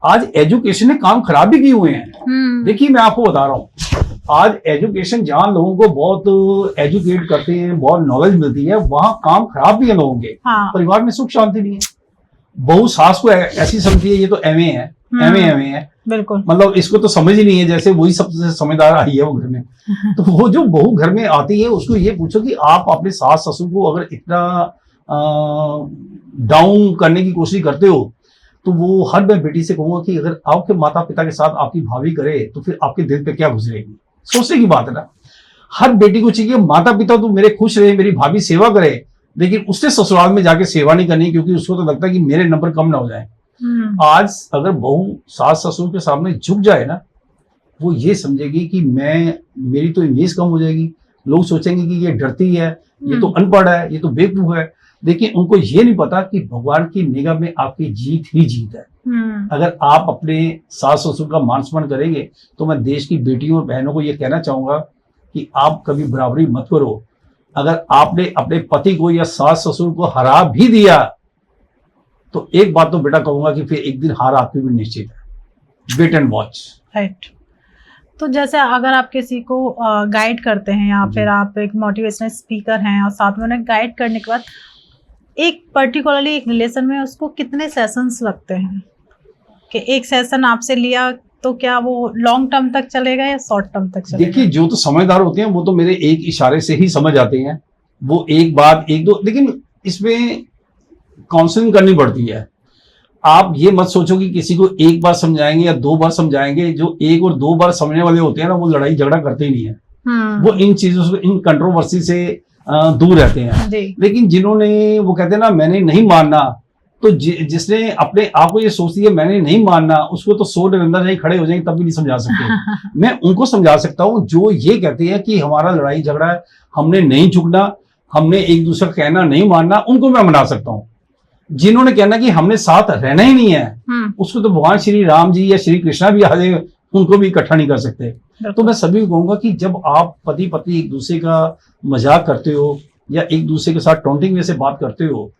आज एजुकेशन ने काम खराब भी किए हुए हैं। देखिए, मैं आपको बता रहा हूँ, आज एजुकेशन जहाँ लोगों को बहुत एजुकेट करते हैं, बहुत नॉलेज मिलती है, वहां काम खराब भी है लोगों के। परिवार में सुख शांति नहीं है। बहू सास को ऐसी समझती है, ये तो एमए है, एमए है, बिल्कुल, मतलब इसको तो समझ ही नहीं है, जैसे वही सबसे समझदार आई है वो घर में। तो वो जो बहू घर में आती है, उसको ये पूछो कि आप अपने सास ससुर को अगर इतना डाउन करने की कोशिश करते हो, तो वो हर मैं बेटी से कहूंगा कि अगर आपके माता पिता के साथ आपकी भाभी करे तो फिर आपके दिल पे क्या गुजरेगी। सोचने की बात है ना। हर बेटी को चाहिए माता पिता तो मेरे खुश रहे, मेरी भाभी सेवा करे, लेकिन उसने ससुराल में जाके सेवा नहीं करनी, क्योंकि उसको तो लगता है कि मेरे नंबर कम ना हो जाए। आज अगर बहू सास ससुर के सामने झुक जाए ना, वो ये समझेगी कि मेरी तो इमेज कम हो जाएगी, लोग सोचेंगे कि ये डरती है, ये तो अनपढ़ है, ये तो बेवकूफ है। लेकिन उनको ये नहीं पता कि भगवान की निगाह में आपकी जीत ही जीत है। अगर आप अपने सास ससुर का मान सम्मान करेंगे, तो मैं देश की बेटियों और बहनों को ये कहना चाहूंगा कि आप कभी बराबरी मत करो। अगर आपने अपने पति को या सास ससुर को हरा भी दिया, तो एक बात तो बेटा कहूंगा कि फिर एक दिन हार आपकी भी निश्चित है। Wait and watch. राइट। तो जैसे अगर आप किसी को गाइड करते हैं या फिर आप एक मोटिवेशनल स्पीकर हैं और साथ में उन्हें गाइड करने के बाद एक पर्टिकुलरली एक रिलेशन में उसको कितने सेशंस लगते हैं कि एक सेशन आपसे लिया तो क्या वो लॉन्ग टर्म तक चलेगा या शॉर्ट टर्म तक चलेगा? देखिए, जो तो समझदार होते हैं वो तो मेरे एक इशारे से ही समझ आते हैं, वो एक बात एक दो, लेकिन इसमें काउंसलिंग करनी पड़ती है। आप ये मत सोचो कि किसी को एक बार समझाएंगे या 2 बार समझाएंगे। जो 1 और 2 बार समझने वाले होते हैं ना, वो लड़ाई झगड़ा करते ही नहीं है। वो इन चीजों से, इन कंट्रोवर्सी से दूर रहते हैं। लेकिन जिन्होंने, वो कहते हैं ना, मैंने नहीं मानना, तो जिसने अपने आप को ये सोच लिया मैंने नहीं मानना, उसको तो 100 अंदर नहीं खड़े हो जाएंगे तब भी नहीं समझा सकते। मैं उनको समझा सकता हूँ जो ये कहते हैं कि हमारा लड़ाई झगड़ा है, हमने नहीं झुकना, हमने एक दूसरे का कहना नहीं मानना, उनको मैं मना सकता हूँ। जिन्होंने कहना कि हमने साथ रहना ही नहीं है, उसको तो भगवान श्री राम जी या श्री कृष्णा भी आ जाए, उनको भी इकट्ठा नहीं कर सकते। तो मैं सभी को कहूंगा कि जब आप पति पत्नी एक दूसरे का मजाक करते हो या एक दूसरे के साथ टॉन्टिंग में से बात करते हो,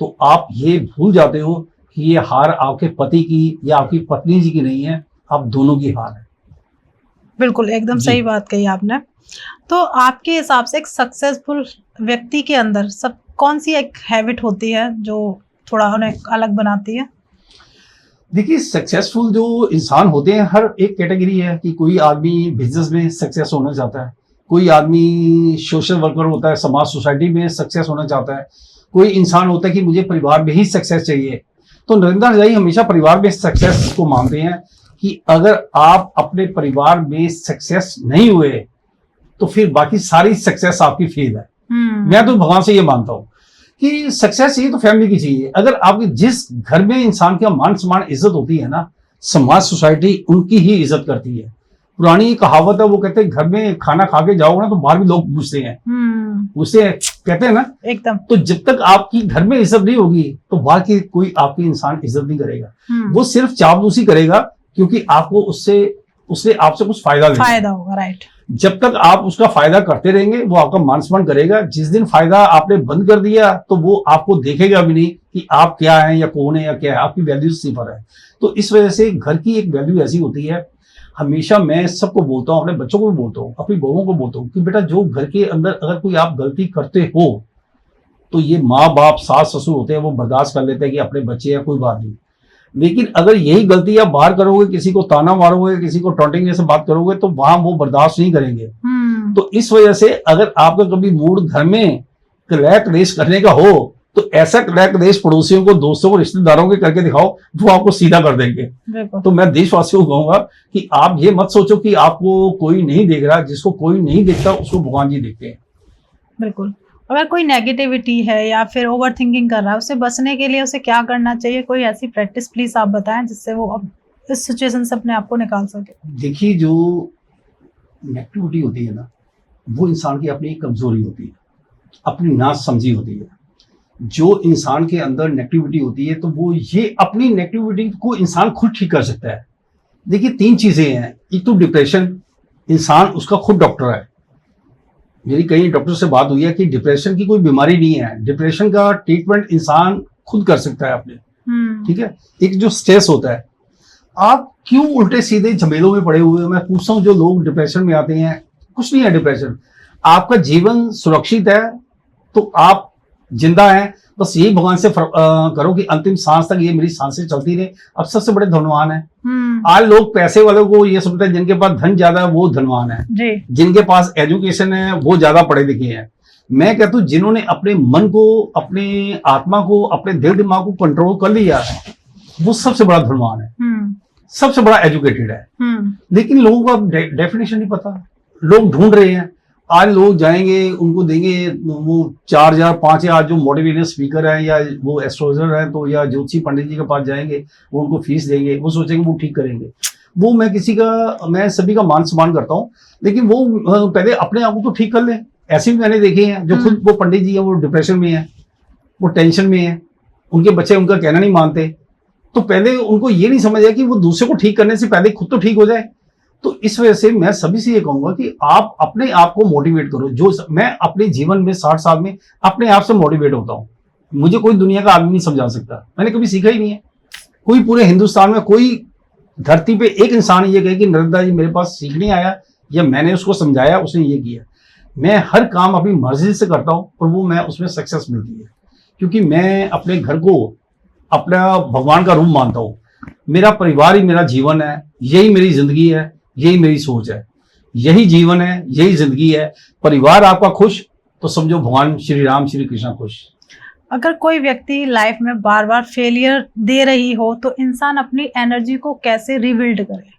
तो आप ये भूल जाते हो कि ये हार आपके पति की या आपकी पत्नी जी की नहीं है, आप दोनों की हार है। बिल्कुल, एकदम सही बात कही आपने। तो आपके हिसाब से एक सक्सेसफुल व्यक्ति के अंदर सब कौन सी एक हैबिट होती है जो थोड़ा उन्हें अलग बनाती है? देखिए, सक्सेसफुल जो इंसान होते हैं, हर एक कैटेगरी है कि कोई आदमी बिजनेस में सक्सेस होना चाहता है, कोई आदमी सोशल वर्कर होता है, समाज सोसाइटी में सक्सेस होना चाहता है, कोई इंसान होता है कि मुझे परिवार में ही सक्सेस चाहिए। तो नरेंद्र हजाई हमेशा परिवार में सक्सेस को मानते हैं कि अगर आप अपने परिवार में सक्सेस नहीं हुए तो फिर बाकी सारी सक्सेस आपकी फेल है। मैं तो भगवान से ये मानता हूं कि सक्सेस चाहिए तो फैमिली की चाहिए। अगर आपके जिस घर में इंसान का मान सम्मान इज्जत होती है ना, समाज सोसाइटी उनकी ही इज्जत करती है। पुरानी कहावत है, वो कहते हैं घर में खाना खा के जाओगे ना तो बाहर भी लोग पूछते हैं, कहते हैं ना एकदम। तो जब तक आपकी घर में इज्जत नहीं होगी तो बाहर की कोई आपकी इंसान इज्जत नहीं करेगा। वो सिर्फ चापलूसी करेगा क्योंकि आपको उससे आपसे कुछ फायदा होगा। राइट। जब तक आप उसका फायदा करते रहेंगे वो आपका मान सम्मान करेगा। जिस दिन फायदा आपने बंद कर दिया तो वो आपको देखेगा भी नहीं कि आप क्या हैं या कौन है या क्या है, आपकी वैल्यू सिफर है। तो इस वजह से घर की एक वैल्यू ऐसी होती है। हमेशा मैं सबको बोलता हूँ, अपने बच्चों को भी बोलता हूँ, अपनी बहुओं को बोलता हूँ कि बेटा जो घर के अंदर अगर कोई आप गलती करते हो तो ये माँ बाप सास ससुर होते हैं, वो बर्दाश्त कर लेते हैं कि अपने बच्चे हैं, कोई बात नहीं। लेकिन अगर यही गलती आप बाहर करोगे, किसी को ताना मारोगे, किसी को टॉन्टिंग से बात करोगे, तो वहां वो बर्दाश्त नहीं करेंगे। तो इस वजह से अगर आपका कभी मूड घर में क्लैक रेस करने का हो तो ऐसा क्लैक रेस पड़ोसियों को, दोस्तों को, रिश्तेदारों के करके दिखाओ, वो आपको सीधा कर देंगे। तो मैं देशवासियों को कहूंगा कि आप ये मत सोचो कि आपको कोई नहीं देख रहा। जिसको कोई नहीं देखता उसको भगवान जी देखते हैं। बिल्कुल। अगर कोई नेगेटिविटी है या फिर ओवर थिंकिंग कर रहा है, उससे बचने के लिए उसे क्या करना चाहिए? कोई ऐसी प्रैक्टिस प्लीज आप बताएं जिससे वो अब इस सिचुएशन से अपने आप को निकाल सके। देखिए, जो नेगेटिविटी होती है ना, वो इंसान की अपनी कमजोरी होती है, अपनी नासमझी होती है। जो इंसान के अंदर नेगेटिविटी होती है तो वो ये अपनी नेगेटिविटी को इंसान खुद ठीक कर सकता है। देखिए, 3 चीजें हैं। एक तो डिप्रेशन, इंसान उसका खुद डॉक्टर है। मेरी कई डॉक्टर से बात हुई है कि डिप्रेशन की कोई बीमारी नहीं है, डिप्रेशन का ट्रीटमेंट इंसान खुद कर सकता है अपने। ठीक है। एक जो स्ट्रेस होता है, आप क्यों उल्टे सीधे झमेलों में पड़े हुए हो? मैं पूछता हूँ जो लोग डिप्रेशन में आते हैं, कुछ नहीं है डिप्रेशन। आपका जीवन सुरक्षित है तो आप जिंदा हैं। बस यही भगवान से करो कि अंतिम सांस तक ये मेरी सांसें चलती रहे। अब सबसे बड़े धनवान है। आज लोग पैसे वालों को ये समझते हैं जिनके पास धन ज्यादा है वो धनवान है जी। जिनके पास एजुकेशन है वो ज्यादा पढ़े लिखे हैं। मैं कहता हूँ जिन्होंने अपने मन को, अपने आत्मा को, अपने दिल दिमाग को कंट्रोल कर लिया है वो सबसे बड़ा धनवान है, सबसे बड़ा एजुकेटेड है। लेकिन लोगों को अब डेफिनेशन नहीं पता। लोग ढूंढ रहे हैं। आज लोग जाएंगे, उनको देंगे वो 4,000 5,000 जो मोटिवेशनल स्पीकर है या वो एस्ट्रोलॉजर है, तो या ज्योतिषी पंडित जी के पास जाएंगे, वो उनको फीस देंगे, वो सोचेंगे वो ठीक करेंगे। वो मैं सभी का मान सम्मान करता हूँ, लेकिन वो पहले अपने आप को तो ठीक कर ले। ऐसे भी मैंने देखे हैं जो खुद वो पंडित जी है, वो डिप्रेशन में है, वो टेंशन में है, उनके बच्चे उनका कहना नहीं मानते। तो पहले उनको ये नहीं समझ आया कि वो दूसरे को ठीक करने से पहले खुद तो ठीक हो जाए। तो इस वजह से मैं सभी से ये कहूंगा कि आप अपने आप को मोटिवेट करो। जो मैं अपने जीवन में 60 साल में अपने आप से मोटिवेट होता हूँ। मुझे कोई दुनिया का आदमी नहीं समझा सकता, मैंने कभी सीखा ही नहीं है। कोई पूरे हिंदुस्तान में कोई धरती पे एक इंसान ये कहे कि नरेंद्र जी मेरे पास सीखने आया या मैंने उसको समझाया, उसने ये किया। मैं हर काम अपनी मर्जी से करता हूँ और वो मैं उसमें सक्सेस मिलती है, क्योंकि मैं अपने घर को अपना भगवान का रूप मानता हूँ। मेरा परिवार ही मेरा जीवन है, यही मेरी जिंदगी है, यही मेरी सोच है, यही जीवन है, यही जिंदगी है। परिवार आपका खुश तो समझो भगवान श्री राम श्री कृष्ण खुश। अगर कोई व्यक्ति लाइफ में बार बार फेलियर दे रही हो तो इंसान अपनी एनर्जी को कैसे रिबिल्ड करे?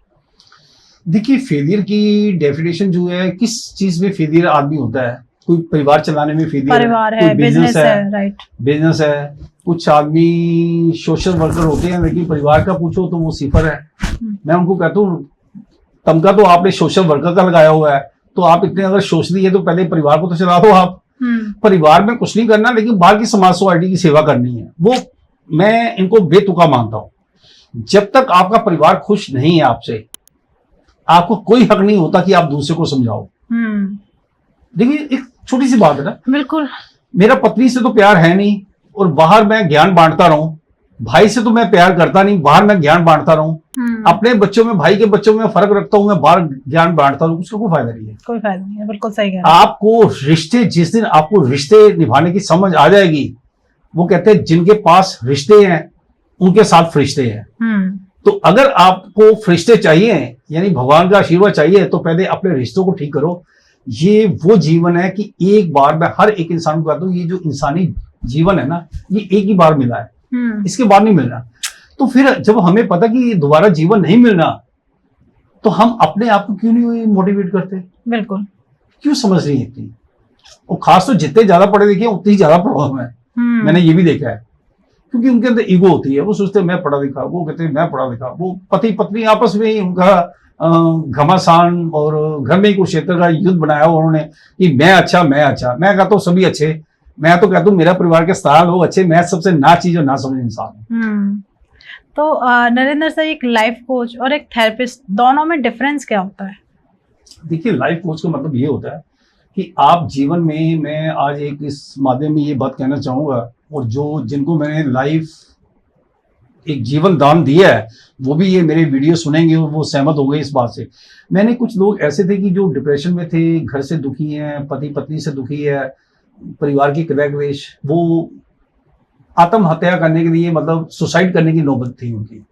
देखिए, फेलियर की डेफिनेशन जो है, किस चीज में फेलियर आदमी होता है। कोई परिवार चलाने में फेलियर परिवार है, बिजनेस है, राइट, बिजनेस है। कुछ आदमी सोशल वर्कर होते हैं, लेकिन परिवार का पूछो तो वो सिफर है। मैं उनको कहता हूँ तमगा तो आपने सोशल वर्कर का लगाया हुआ है, तो आप इतने अगर सोच रही है तो पहले परिवार को तो चला दो आप। परिवार में कुछ नहीं करना, लेकिन बाहर की समाज सोसाइटी की सेवा करनी है, वो मैं इनको बेतुका मानता हूं। जब तक आपका परिवार खुश नहीं है आपसे, आपको कोई हक नहीं होता कि आप दूसरे को समझाओ। देखिए, एक छोटी सी बात है ना, बिल्कुल, मेरा पत्नी से तो प्यार है नहीं और बाहर मैं ज्ञान बांटता रहूं। भाई से तो मैं प्यार करता नहीं, बाहर मैं ज्ञान बांटता रहूं। अपने बच्चों में, भाई के बच्चों में फर्क रखता हूं, मैं बाहर ज्ञान बांटता रहूं, उसका कोई फायदा नहीं है। कोई फायदा नहीं है, बिल्कुल सही कह रहे हैं। आपको रिश्ते, जिस दिन आपको रिश्ते निभाने की समझ आ जाएगी, वो कहते हैं जिनके पास रिश्ते हैं उनके साथ फरिश्ते हैं। तो अगर आपको फरिश्ते चाहिए, यानी भगवान का आशीर्वाद चाहिए, तो पहले अपने रिश्तों को ठीक करो। ये वो जीवन है कि एक बार, मैं हर एक इंसान को कहता हूँ, ये जो इंसानी जीवन है ना, ये एक ही बार मिला है, इसके बाद नहीं मिलना। तो फिर जब हमें पता कि ये दोबारा जीवन नहीं मिलना, तो हम अपने आप को क्यों नहीं मोटिवेट करते? बिल्कुल, क्यों समझ रही है इतनी? और खास तो जितने ज्यादा पढ़े लिखे उतनी ही ज्यादा प्रॉब्लम है। मैंने ये भी देखा है, क्योंकि उनके अंदर ईगो होती है। वो सोचते हैं मैं पढ़ा लिखा, वो कहते हैं मैं पढ़ा लिखा। वो पति पत्नी आपस में ही उनका घमासान और घर में ही कुरुक्षेत्र का युद्ध बनाया उन्होंने कि मैं अच्छा, मैं अच्छा। मैं कहता हूँ सभी अच्छे। मैं तो कहता हूँ मेरा परिवार के 7 लोग अच्छे, मैं सबसे ना चीज और ना समझ इंसान हूँ। तो नरेंद्र सर, एक लाइफ कोच और एक थेरेपिस्ट, दोनों में डिफरेंस क्या होता है? देखिए, लाइफ कोच का मतलब ये होता है कि आप जीवन में, मैं आज एक इस माध्यम में ये बात कहना चाहूंगा, और जो जिनको मैंने लाइफ एक जीवन दान दिया है, वो भी ये मेरे वीडियो सुनेंगे और वो सहमत हो गए इस बात से। मैंने कुछ लोग ऐसे थे कि जो डिप्रेशन में थे, घर से दुखी हैं, पति पत्नी से दुखी है, परिवार की कलह क्लेश, वो आत्महत्या करने के लिए, मतलब सुसाइड करने की नौबत थी उनकी।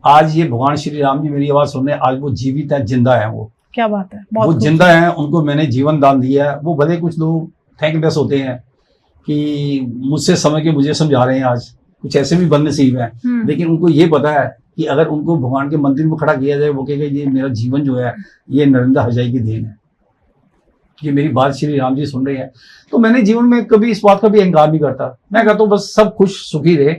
आज ये भगवान श्री राम जी मेरी आवाज सुनने, आज वो जीवित है, जिंदा है। वो क्या बात है, वो जिंदा है, उनको मैंने जीवन दान दिया है। वो भले कुछ लोग थैंकलेस होते हैं कि मुझसे समय के मुझे समझा रहे हैं, आज कुछ ऐसे भी बदनसीब हैं, लेकिन उनको ये पता है कि अगर उनको भगवान के मंदिर में खड़ा किया जाए, वो कहेगा ये मेरा जीवन जो है ये नरेंद्र हरजाई की देन है, ये मेरी बात श्री राम जी सुन रहे हैं। तो मैंने जीवन में कभी इस बात का भी अहंकार नहीं करता। मैं कहता हूँ बस सब खुश सुखी रहे।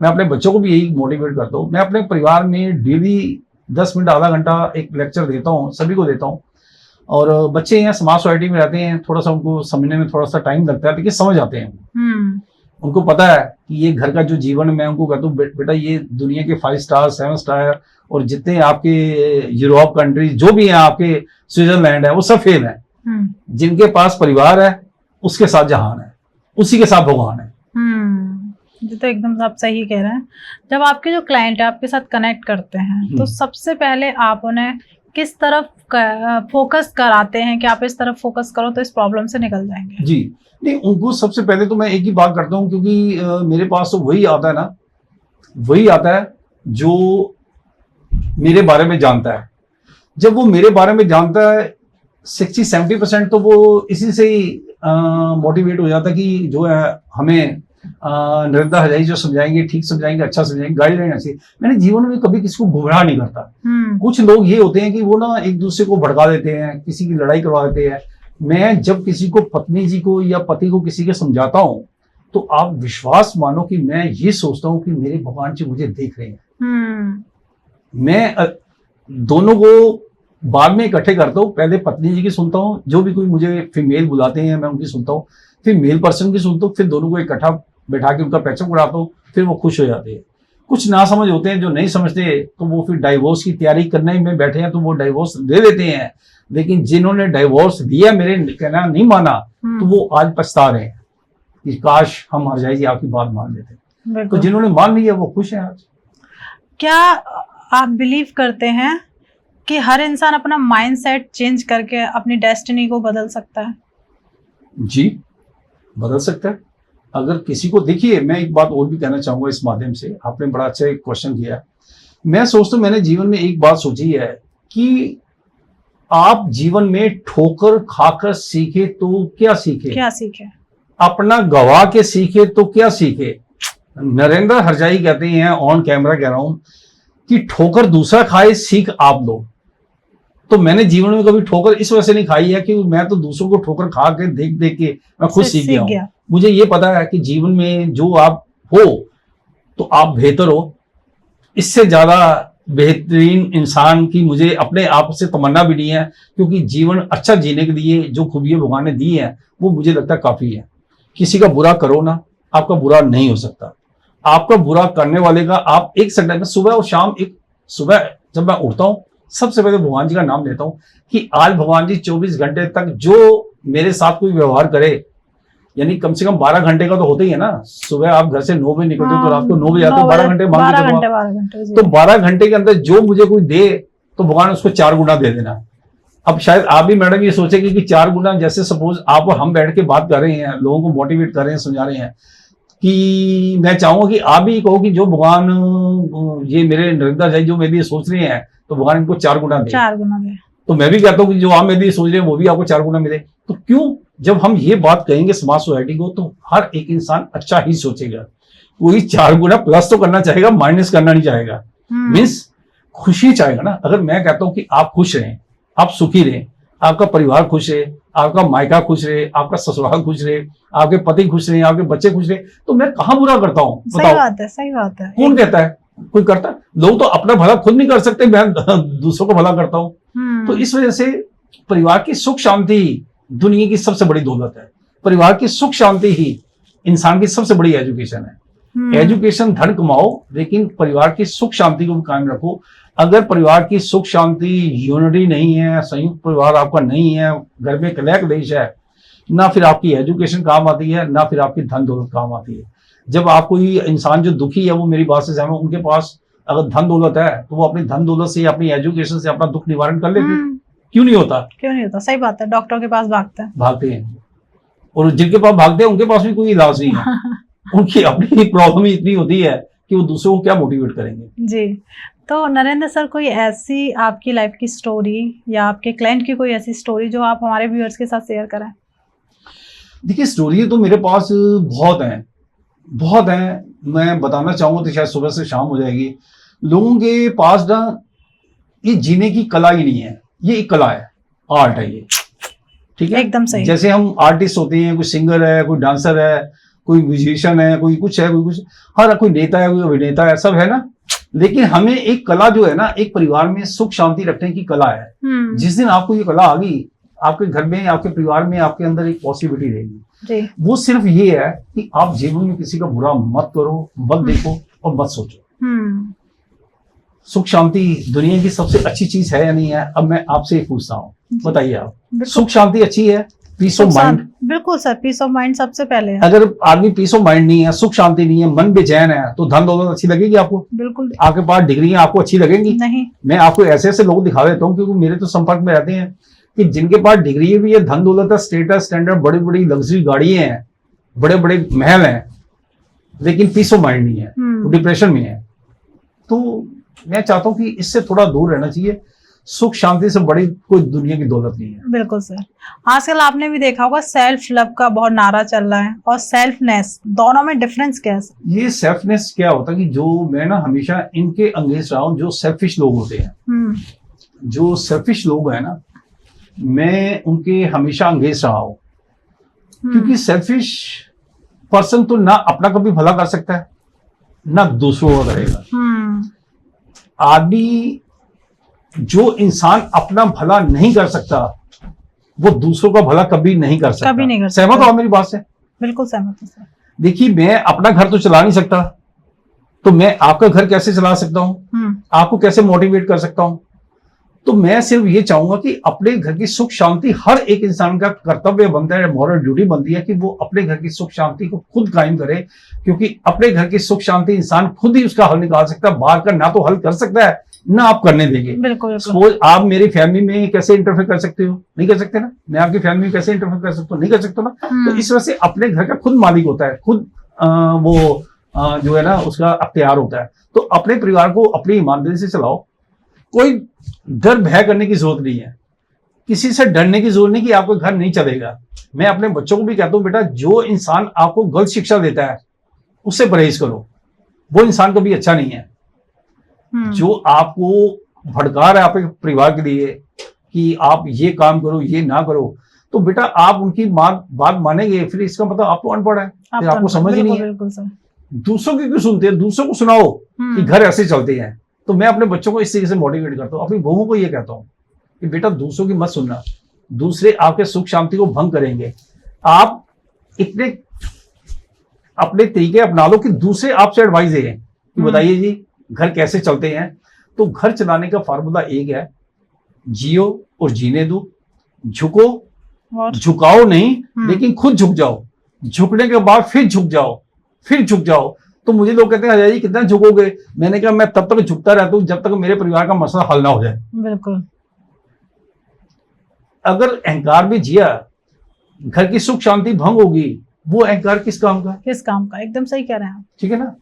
मैं अपने बच्चों को भी यही मोटिवेट करता हूँ। मैं अपने परिवार में डेली 10 मिनट आधा घंटा एक लेक्चर देता हूँ, सभी को देता हूँ। और बच्चे हैं, समाज सोसाइटी में रहते हैं, थोड़ा सा उनको समझने में थोड़ा सा टाइम लगता है, लेकिन समझ आते हैं। उनको पता है कि ये घर का जो जीवन है, मैं उनको कहता हूँ बेटा ये दुनिया के 5 स्टार 7 स्टार और जितने आपके यूरोप कंट्री जो भी हैं, आपके स्विट्जरलैंड है, वो सब फेल है। जिनके पास परिवार है उसके साथ जहान है, उसी के साथ भगवान है। ये तो एकदम आप सही कह रहे हैं। जब आपके जो क्लाइंट है आपके साथ कनेक्ट करते हैं, तो सबसे पहले आप उन्हें किस तरफ फोकस कराते हैं कि आप इस तरफ फोकस करो तो इस प्रॉब्लम से निकल जाएंगे? जी नहीं, उनको सबसे पहले तो मैं एक ही बात करता हूँ, क्योंकि मेरे पास तो वही आता है ना, वही आता है जो मेरे बारे में जानता है। जब वो मेरे बारे में जानता है 60-70% तो वो इसी से ही मोटिवेट हो जाता है कि जो है हमें नरेंद्र हरजाई जो समझाएंगे, ठीक समझाएंगे, अच्छा समझाएंगे, गाइडलाइन अच्छी। मैंने जीवन में कभी किसी को गुमराह नहीं करता। कुछ लोग ये होते हैं कि वो ना एक दूसरे को भड़का देते हैं, किसी की लड़ाई करवा देते हैं। मैं जब किसी को, पत्नी जी को या पति को किसी के समझाता हूँ, तो आप विश्वास मानो कि मैं ये सोचता हूँ कि मेरे भगवान जी मुझे देख रहे हैं। मैं दोनों को बाद में इकट्ठे करता हूँ। पहले पत्नी जी की सुनता हूँ, जो भी कोई मुझे फीमेल बुलाते हैं मैं उनकी सुनता हूँ, फिर मेल पर्सन की सुनता हूँ, फिर दोनों को इकट्ठा बैठा के उनका पैचअप कराता हूँ, फिर वो खुश हो जाते हैं। कुछ ना समझ होते हैं जो नहीं समझते, तो वो फिर डाइवोर्स की तैयारी करने में बैठे हैं, तो वो डाइवोर्स दे देते हैं। लेकिन जिन्होंने डाइवोर्स दिया, मेरे कहना नहीं माना, तो वो आज पछता रहे हैं कि काश हम हरजाई जी आपकी बात मान लेते। तो जिन्होंने मान लिया वो खुश है आज। क्या आप बिलीव करते हैं कि हर इंसान अपना माइंडसेट चेंज करके अपनी डेस्टिनी को बदल सकता है? जी, बदल सकता है। अगर किसी को, देखिए मैं एक बात और भी कहना चाहूंगा इस माध्यम से, आपने बड़ा अच्छा एक क्वेश्चन किया। मैं सोचता हूं, मैंने जीवन में एक बात सोची है कि आप जीवन में ठोकर खाकर सीखे तो क्या सीखे, क्या सीखे? अपना गवा के सीखे तो क्या सीखे। नरेंद्र हरजाई कहते हैं, ऑन कैमरा कह रहा हूं, कि ठोकर दूसरा खाए सीख आप लो। तो मैंने जीवन में कभी ठोकर इस वजह से नहीं खाई है कि मैं तो दूसरों को ठोकर खा के देख देख के मैं खुद सीख गया हूं। मुझे ये पता है कि जीवन में जो आप हो तो आप बेहतर हो। इससे ज्यादा बेहतरीन इंसान की मुझे अपने आप से तमन्ना भी नहीं है, क्योंकि जीवन अच्छा जीने के लिए जो खूबियां भगवान ने दी है वो मुझे लगता है काफी है। किसी का बुरा करो ना, आपका बुरा नहीं हो सकता। आपका बुरा करने वाले का आप एक सेकंड में, सुबह और शाम, एक सुबह जब मैं उठता हूं सबसे पहले भगवान जी का नाम लेता हूं कि आज भगवान जी 24 घंटे तक जो मेरे साथ कोई व्यवहार करे, यानी कम से कम 12 घंटे का तो होता ही है ना। सुबह आप घर से 9 बजे निकलते हो तो रात को 9 बजे आते हो, 12 घंटे मांग लेते हो। तो 12 घंटे के अंदर जो मुझे कोई दे तो भगवान उसको 4 गुना दे देना। अब शायद आप भी मैडम ये सोचेंगे कि 4 गुना, जैसे सपोज आप और हम बैठ के बात कर रहे हैं, लोगों को मोटिवेट कर रहे हैं, समझा रहे हैं, कि मैं चाहूंगा कि आप भी कहो कि जो भगवान ये मेरे नरेंद्र जी जो मेरे लिए सोच रहे हैं तो भगवान इनको 4 गुना दे। 4 गुना दे। तो मैं भी कहता हूँ कि जो आप मेरे लिए सोच रहे हैं वो भी आपको 4 गुना मिले। तो क्यों, जब हम ये बात कहेंगे समाज सोसाइटी को, तो हर एक इंसान अच्छा ही सोचेगा। कोई 4 गुना प्लस तो करना चाहेगा, माइनस करना नहीं चाहेगा। मीन्स खुशी चाहेगा ना। अगर मैं कहता हूं कि आप खुश रहें, आप सुखी रहें, आपका परिवार खुश रहे, आपका मायका खुश रहे, आपका ससुराल खुश रहे, आपके पति खुश रहे, आपके बच्चे खुश रहे, तो मैं कहां बुरा करता हूं? सही बात है, सही बात है। कौन कहता है? कोई करता है? लोग तो अपना भला खुद नहीं कर सकते, मैं दूसरों को भला करता हूं। तो इस वजह से परिवार की सुख शांति दुनिया की सबसे बड़ी दौलत है। परिवार की सुख शांति ही इंसान की सबसे बड़ी एजुकेशन है। एजुकेशन, धन कमाओ, लेकिन परिवार की सुख शांति को कायम रखो। अगर परिवार की सुख शांति, यूनिटी नहीं है, संयुक्त परिवार आपका नहीं है, घर में कलह कलेश है, ना फिर आपकी एजुकेशन काम आती है, ना फिर आपकी धन दौलत काम आती है। जब आप कोई इंसान जो दुखी है, वो मेरी बात से सहमत, उनके पास अगर धन दौलत है तो वो अपनी धन दौलत से, अपनी एजुकेशन से अपना दुख निवारण कर लेते। क्यों नहीं होता? क्यों नहीं होता? सही बात है। डॉक्टर के पास भागते हैं, और जिनके पास भागते हैं उनके पास भी कोई इलाज नहीं है। उनकी अपनी प्रॉब्लम ही इतनी होती है कि वो दूसरों को क्या मोटिवेट करेंगे। जी, तो नरेंद्र सर, कोई ऐसी आपकी लाइफ की स्टोरी या आपके क्लाइंट की कोई ऐसी स्टोरी जो आप हमारे व्यूअर्स के साथ शेयर करें? देखिए, स्टोरी तो मेरे पास बहुत हैं। मैं बताना चाहूंगा तो शायद सुबह से शाम हो जाएगी। लोगों के पास ना ये जीने की कला ही नहीं है। ये एक कला है, आर्ट है ये, ठीक है? एकदम सही। जैसे हम आर्टिस्ट होते हैं, कोई सिंगर है, कोई डांसर है, कोई म्यूजिशियन है, कोई कुछ है, कोई कुछ, हर कोई नेता है, कोई अभिनेता है, सब है ना। लेकिन हमें एक कला जो है ना, एक परिवार में सुख शांति रखने की कला है। जिस दिन आपको ये कला आ गई, आपके घर में, आपके परिवार में, आपके अंदर एक पॉजिटिविटी रहेगी। वो सिर्फ ये है कि आप जीवन में किसी का बुरा मत करो, मत देखो और मत सोचो। सुख शांति दुनिया की सबसे अच्छी चीज है या नहीं है? अब मैं आपसे पूछता हूँ, बताइए आप, सुख शांति अच्छी है? Peace of mind? बिल्कुल सर, पीस ऑफ माइंड सबसे पहले है। अगर आदमी पीस ऑफ माइंड नहीं है, सुख शांति नहीं है, मन बेचैन है, तो धन दौलत अच्छी लगेगी आपको? बिल्कुल। आपके पास डिग्री है, आपको अच्छी लगेंगी? नहीं। मैं आपको ऐसे ऐसे लोग दिखा देता हूँ, क्योंकि मेरे तो संपर्क में रहते हैं, कि जिनके पास डिग्री भी है, धन दौलत है, स्टेटस, स्टैंडर्ड, बड़ी बड़ी लग्जरी गाड़ियां हैं, बड़े बड़े महल हैं, लेकिन पीस ऑफ माइंड नहीं है, डिप्रेशन में है। तो मैं चाहता हूँ कि इससे थोड़ा दूर रहना चाहिए। सुख शांति से बड़ी कोई दुनिया की दौलत नहीं है। बिल्कुल सर। आजकल आपने भी देखा होगा सेल्फ लव का बहुत नारा चल रहा है, और सेल्फनेस, दोनों में डिफरेंस क्या है? ये सेल्फनेस क्या होता है कि जो मैं ना हमेशा इनके अंगेंस्ट रहा हूँ, जो सेल्फिश लोग होते हैं, जो सेल्फिश लोग हैं ना, मैं उनके हमेशा अंगेंस्ट रहा हूँ। क्योंकि सेल्फिश पर्सन तो ना अपना कभी भला कर सकता है, ना दूसरों का करेगा। आदमी, जो इंसान अपना भला नहीं कर सकता, वो दूसरों का भला कभी नहीं कर सकता। कभी नहीं कर सकता। सहमत हो मेरी बात से? बिल्कुल सहमत हूं सर। देखिए, मैं अपना घर तो चला नहीं सकता, तो मैं आपका घर कैसे चला सकता हूं? आपको कैसे मोटिवेट कर सकता हूं? तो मैं सिर्फ ये चाहूंगा कि अपने घर की सुख शांति हर एक इंसान का कर्तव्य बनता है, मॉरल ड्यूटी बनती है कि वो अपने घर की सुख शांति को खुद कायम करे। क्योंकि अपने घर की सुख शांति इंसान खुद ही उसका हल निकाल सकता है, बाहर का ना तो हल कर सकता है, ना आप करने देंगे। बिल्कुल बिल्कुल। सपोज आप मेरी फैमिली में कैसे इंटरफेयर कर सकते हो? नहीं कर सकते ना। मैं आपकी फैमिली में कैसे इंटरफेयर कर सकता हूँ? नहीं कर सकता ना। तो इस वजह से अपने घर का खुद मालिक होता है, खुद जो है ना उसका अख्तियार होता है। तो अपने परिवार को अपनी ईमानदारी से चलाओ, कोई डर भय करने की जरूरत नहीं है, किसी से डरने की जरूरत नहीं कि आपका घर नहीं चलेगा। मैं अपने बच्चों को भी कहता हूँ, बेटा जो इंसान आपको गलत शिक्षा देता है उससे परहेज करो, वो इंसान कभी अच्छा नहीं है। जो आपको भड़का रहा है आपके परिवार के लिए कि आप ये काम करो ये ना करो, तो बेटा आप उनकी बात मानेंगे, फिर इसका मतलब आप तो अनपढ़ है, फिर आपको समझ ही नहीं है। दूसरों की क्यों सुनते हैं? दूसरों को सुनाओ कि घर ऐसे चलते हैं। तो मैं अपने बच्चों को इस तरीके से मोटिवेट करता हूँ, अपनी बहुओं को ये कहता हूँ कि बेटा दूसरों की मत सुनना, दूसरे आपके सुख शांति को भंग करेंगे। आप इतने अपने तरीके अपना लो कि दूसरे आपसे एडवाइस दें कि बताइए जी घर कैसे चलते हैं। तो घर चलाने का फार्मूला एक है, जियो और जीने दो, झुको और झुकाओ नहीं, लेकिन खुद झुक जाओ, झुकने के बाद फिर झुक जाओ, फिर झुक जाओ। तो मुझे लोग कहते हैं अजय जी कितना झुकोगे? मैंने कहा मैं तब तक झुकता रहता हूं जब तक मेरे परिवार का मसला हल ना हो जाए। बिल्कुल। अगर अहंकार में जिया, घर की सुख शांति भंग होगी, वो अहंकार किस काम का? किस काम का? एकदम सही कह रहे हैं आप। ठीक है ना।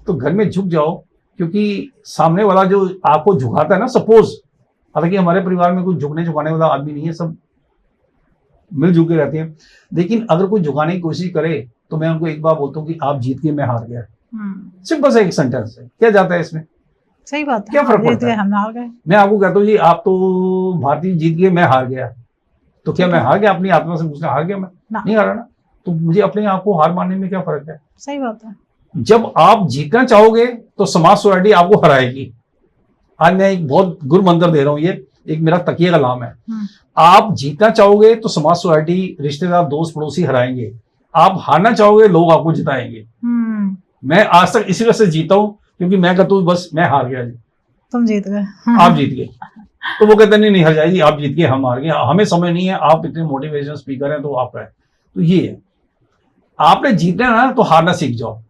तो घर में झुक जाओ, क्योंकि सामने वाला जो आपको झुकाता है ना, सपोज हालांकि हमारे परिवार में कोई झुकने झुकाने वाला आदमी नहीं है, सब मिलजुल के रहते हैं, लेकिन अगर कोई झुकाने की कोशिश करे तो मैं उनको एक बार बोलता हूँ कि आप जीत गए मैं हार गया। सिंपल सा एक सेंटेंस है, क्या जाता है इसमें? सही बात है, क्या फर्क पड़ता है? हम हार गए। मैं आपको कहता हूँ जी आप तो भारतीय जीत गए मैं हार गया, तो क्या मैं हार गया? अपनी आत्मा से पूछना हार गया मैं? नहीं हारा ना। तो मुझे अपने आप को हार मानने में क्या फर्क है? सही बात है। जब आप जीतना चाहोगे तो समाज सोसाइटी आपको हराएगी। आज मैं एक बहुत गुरु मंत्र दे रहा हूँ, ये एक मेरा तकिया का नाम है। आप जीतना चाहोगे तो समाज सोसाइटी रिश्तेदार दोस्त पड़ोसी हराएंगे, आप हारना चाहोगे लोग आपको जिताएंगे। मैं आज तक इसी वजह से जीता हूँ क्योंकि मैं कहता हूँ बस मैं हार गया जी, तुम जीत गए, आप जीत गए। तो वो कहते नहीं हर जाएगी, आप जीत गए हम हार गए, हमें समय नहीं है, आप इतने मोटिवेशन स्पीकर हैं तो आपका है। तो ये है, आपने जीतना है ना तो हारना सीख जाओ।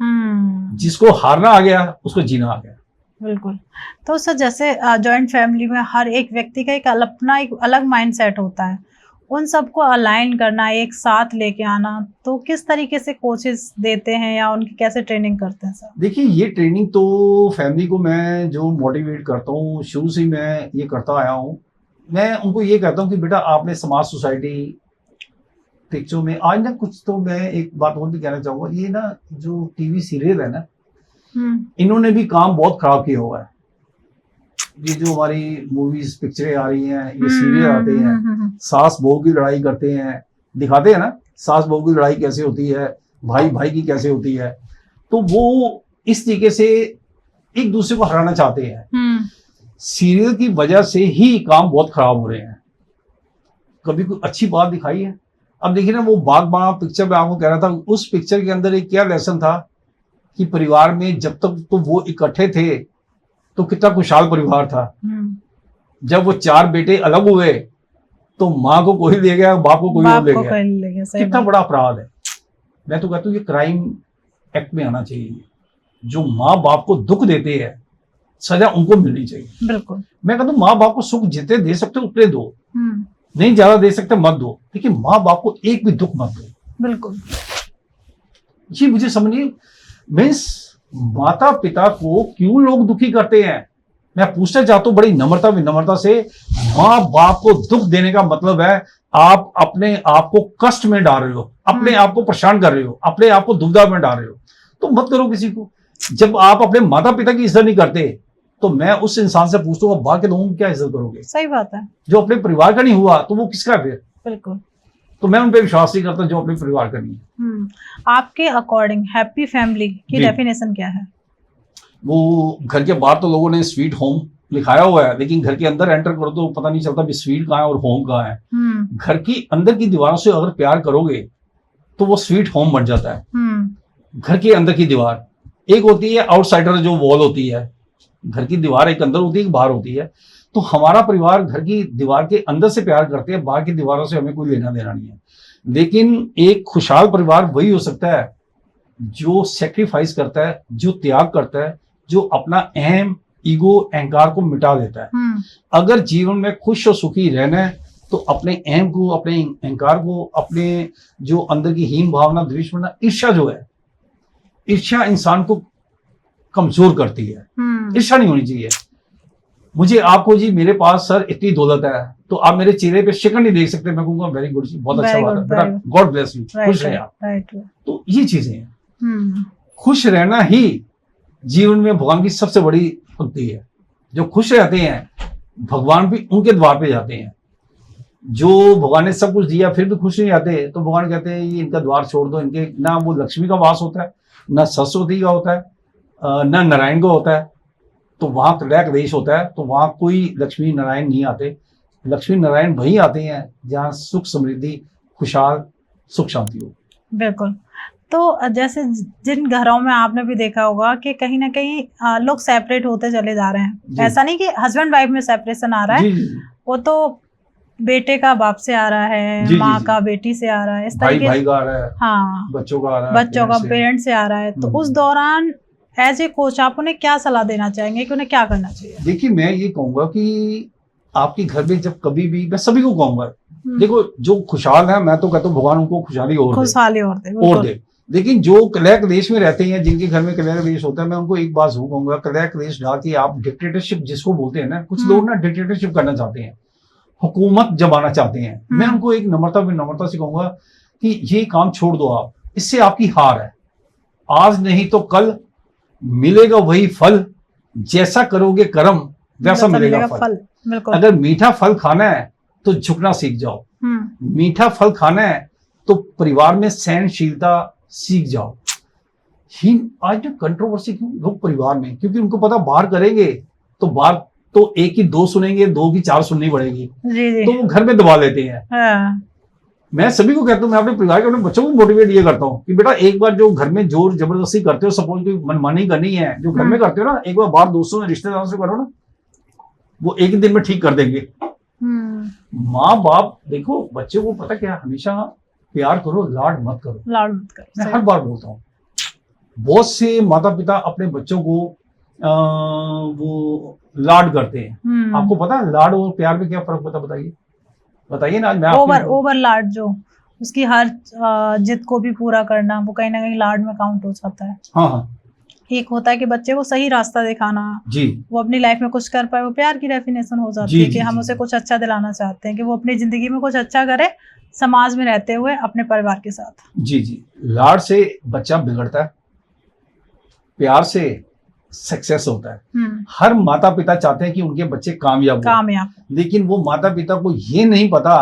जिसको हारना आ गया उसको जीना आ गया। बिल्कुल। तो सर जैसे जॉइंट फैमिली में हर एक व्यक्ति का एक अपना एक अलग माइंडसेट होता है, उन सबको अलाइन करना, एक साथ लेके आना, तो किस तरीके से कोचेस देते हैं या उनकी कैसे ट्रेनिंग करते हैं सर? देखिए ये ट्रेनिंग तो फैमिली को मैं जो मोटिवेट करता हूँ शुरू से मैं ये करता आया हूँ। मैं उनको ये कहता हूँ कि बेटा आपने समाज सोसाइटी पिक्चर में आज ना कुछ, तो मैं एक बात और भी कहना चाहूंगा, ये ना जो टीवी सीरियल है ना, इन्होंने भी काम बहुत खराब किया हुआ है। ये जो हमारी मूवीज पिक्चरें आ रही हैं, ये सीरियल आते हैं, सास बहू की लड़ाई करते हैं, दिखाते हैं ना सास बहू की लड़ाई कैसे होती है, भाई भाई की कैसे होती है। तो वो इस तरीके से एक दूसरे को हराना चाहते हैं। सीरियल की वजह से ही काम बहुत खराब हो रहे हैं। कभी कोई अच्छी बात दिखाई है? अब देखिए ना वो बागबान पिक्चर में आपको कह रहा था, उस पिक्चर के अंदर एक क्या लेसन था कि परिवार में जब तक तो वो इकट्ठे थे तो कितना खुशहाल परिवार था। जब वो चार बेटे अलग हुए तो माँ को कोई ले गया, बाप को कोई और ले गया। कितना बड़ा अपराध है। मैं तो कहता हूँ ये क्राइम एक्ट में आना चाहिए। जो माँ बाप को दुख देते हैं सजा उनको मिलनी चाहिए। बिल्कुल। मैं कहता हूँ माँ बाप को सुख जितने दे सकते उतने दो, नहीं ज्यादा दे सकते मत दो, लेकिन माँ बाप को एक भी दुख मत दो। बिल्कुल। जी मुझे समझ नहीं, मीन्स माता पिता को क्यों लोग दुखी करते हैं? मैं पूछना चाहता हूँ बड़ी नम्रता विनम्रता से, माँ बाप को दुख देने का मतलब है आप अपने आप को कष्ट में डाल रहे हो, अपने आप को परेशान कर रहे हो, अपने आप को दुविधा में डाल रहे हो। तो मत करो किसी को। जब आप अपने माता पिता की इज्जत नहीं करते तो मैं उस इंसान से पूछता हूँ बाकी लोगों की क्या इज्जत करोगे? सही बात है। जो अपने परिवार का नहीं हुआ तो वो किसका फिर? बिल्कुल। तो मैं उन पर विश्वास नहीं करता जो अपने परिवार का नहीं है। आपके अकॉर्डिंग हैप्पी फैमिली की डेफिनेशन क्या है? वो घर के बाहर तो लोगों ने स्वीट होम लिखाया हुआ है, लेकिन घर के अंदर एंटर करो तो पता नहीं चलता भी स्वीट कहाँ है और होम कहाँ है। घर की अंदर की दीवारों से अगर प्यार करोगे तो वो स्वीट होम बन जाता है। घर के अंदर की दीवार एक होती है, आउटसाइडर जो वॉल होती है, घर की दीवार एक अंदर होती है एक बाहर होती है। तो हमारा परिवार घर की दीवार के अंदर से प्यार करते हैं, बाहर की दीवारों से हमें कोई लेना देना नहीं है। लेकिन एक खुशहाल परिवार वही हो सकता है जो सेक्रीफाइस करता है, जो त्याग करता है, जो अपना अहम ईगो अहंकार को मिटा देता है। अगर जीवन में खुश और सुखी रहना है तो अपने अहम को, अपने अहंकार को, अपने जो अंदर की हीन भावना, द्वेष भावना, ईर्ष्या जो है, ईर्ष्या इंसान को कमजोर करती है। ईर्ष्या नहीं होनी चाहिए। मुझे आपको जी, मेरे पास सर इतनी दौलत है तो आप मेरे चेहरे पे शिकन नहीं देख सकते, मैं कहूंगा वेरी गुड जी, बहुत अच्छा बात है बेटा, गॉड ब्लेस यू, खुश रहे आप। तो ये चीजें हैं, खुश रहना ही जीवन में भगवान की सबसे बड़ी भक्ति है। जो खुश रहते हैं भगवान भी उनके द्वार पे जाते हैं। जो भगवान ने सब कुछ दिया फिर भी खुश नहीं आते तो भगवान कहते हैं ये इनका द्वार छोड़ दो। इनके ना वो लक्ष्मी का वास होता है, ना सरस्वती का होता है, ना नारायण का होता है। तो वहां त्रैक देश होता है, तो वहां कोई लक्ष्मी नारायण नहीं आते। लक्ष्मी नारायण वही आते हैं जहाँ सुख समृद्धि खुशहाल सुख शांति हो। बिल्कुल। तो जैसे जिन घरों में आपने भी देखा होगा कि कहीं ना कहीं लोग सेपरेट होते चले जा रहे हैं, ऐसा नहीं कि हस्बैंड वाइफ में सेपरेशन आ रहा है, वो तो बेटे का बाप से आ रहा है, माँ का बेटी से आ रहा है, इस तरीके भाई का आ रहा है, हाँ, बच्चों का आ रहा है, बच्चों का पेरेंट्स से आ रहा है। तो उस दौरान एज ए कोच आप उन्हें क्या सलाह देना चाहेंगे कि उन्हें क्या करना चाहिए? देखिए, मैं ये कहूंगा कि आपके घर में जब कभी भी, मैं सभी को कहूंगा, देखो जो खुशहाल है, मैं तो कहता हूँ भगवान उनको खुशहाली और दे। लेकिन जो कलह कलेश में रहते हैं, जिनके घर में कलह कलेश होता है, मैं उनको एक बात जरूर कहूंगा, कलह कलेश डाल के आप डिक्टेटरशिप जिसको बोलते हैं ना, कुछ लोग ना डिक्टेटरशिप करना चाहते हैं, हुकूमत जमाना चाहते हैं। मैं उनको एक नम्रता से कहूंगा कि ये काम छोड़ दो आप, इससे आपकी हार है। आज नहीं तो कल मिलेगा वही फल, जैसा करोगे कर्म वैसा मिलेगा फल। अगर मीठा फल खाना है तो झुकना सीख जाओ, मीठा फल खाना है तो परिवार में सहनशीलता सीख जाओ। आज जो कंट्रोवर्सी क्यों लोग परिवार में, क्योंकि उनको पता बाहर करेंगे तो बाहर तो एक की दो सुनेंगे, दो की चार सुननी पड़ेगी, तो वो घर में दबा लेते हैं। हाँ। मैं सभी को कहता हूँ, मैं अपने परिवार के अपने बच्चों को मोटिवेट ये करता हूँ कि बेटा एक बार जो घर में जोर जबरदस्ती करते हो, सपोज कोई मनमानी करनी है जो घर में करते हो ना, एक बार बाहर दोस्तों ने रिश्तेदारों से करो ना, वो एक ही दिन में ठीक कर देंगे। माँ बाप देखो, बच्चे को पता क्या, हमेशा प्यार करो, लाड मत करो। मैं हर बार बोलता हूँ, बहुत से माता पिता अपने बच्चों को वो लाड करते हैं। आपको पता है लाड और प्यार में क्या फर्क होता है? बताइए ना। मैं ओवर लाड, जो उसकी हर जिद को भी पूरा करना, वो कहीं ना कहीं लाड में काउंट हो जाता है। हाँ। एक होता है कि बच्चे को सही रास्ता दिखाना, जी, वो अपनी लाइफ में कुछ कर पाए, वो प्यार की डेफिनेशन हो जाती है कि हम उसे कुछ अच्छा दिलाना चाहते हैं कि वो अपनी जिंदगी में कुछ अच्छा करे, समाज में रहते हुए अपने परिवार के साथ। जी। लाड से बच्चा बिगड़ता है, प्यार से सक्सेस होता है। हर माता पिता चाहते हैं कि उनके बच्चे कामयाब हो, लेकिन वो माता पिता को ये नहीं पता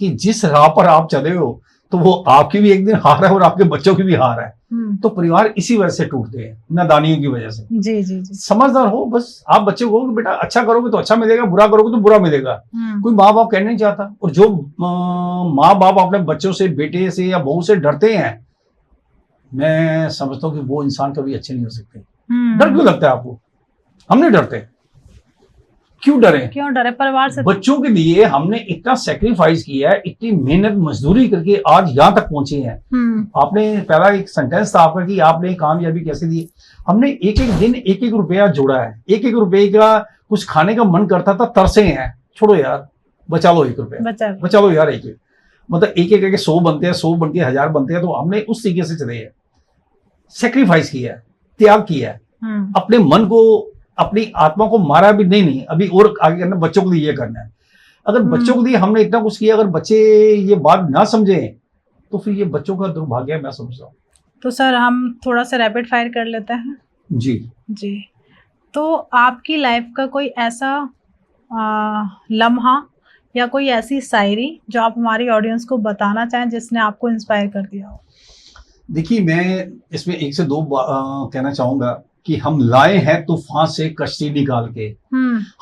कि जिस राह पर आप चले हो तो वो आपकी भी एक दिन हार है और आपके बच्चों की भी हार है। तो परिवार इसी वजह से टूटते हैं, नादानियों की वजह से। जी। समझदार हो, बस आप बच्चे को कि बेटा अच्छा करोगे तो अच्छा मिलेगा, बुरा करोगे तो बुरा मिलेगा। कोई माँ बाप कहना नहीं चाहता, और जो माँ बाप अपने बच्चों से, बेटे से या बहू से डरते हैं, मैं समझता हूँ कि वो इंसान कभी अच्छे नहीं हो सकते। डर क्यों लगता है आपको? हम नहीं डरते। क्यों डरे? परिवार से। बच्चों के लिए हमने इतना सेक्रीफाइस किया है, इतनी मेहनत मजदूरी करके आज यहाँ तक पहुंचे हैं। आपने पहला एक सेंटेंस था आपका कि आपने कामयाबी कैसे दी। हमने एक एक दिन एक एक रुपया जोड़ा है, एक एक रुपये का कुछ खाने का मन करता था, तरसे हैं, छोड़ो यार, बचा लो 1 रुपया, बचा लो यार, एक मतलब एक एक 100 बनते हैं, 100 बनके 1000 बनते हैं। तो हमने उस तरीके से चले हैं, सेक्रीफाइस किया है, त्याग किया है, अपने मन को, अपनी आत्मा को मारा भी नहीं, अभी और आगे करना, बच्चों के लिए ये करना है। अगर बच्चों के लिए हमने इतना कुछ किया, अगर बच्चे ये बात ना समझे तो फिर ये बच्चों का दुर्भाग्य है, मैं समझता हूँ। तो सर हम थोड़ा सा रैपिड फायर कर लेते हैं। जी। तो आपकी लाइफ का कोई ऐसा लम्हा या कोई ऐसी शायरी जो आप हमारी ऑडियंस को बताना चाहें जिसने आपको इंस्पायर कर दिया हो? देखिए, मैं इसमें 1 से 2 कहना चाहूंगा कि हम लाए हैं तूफान से कश्ती निकाल के,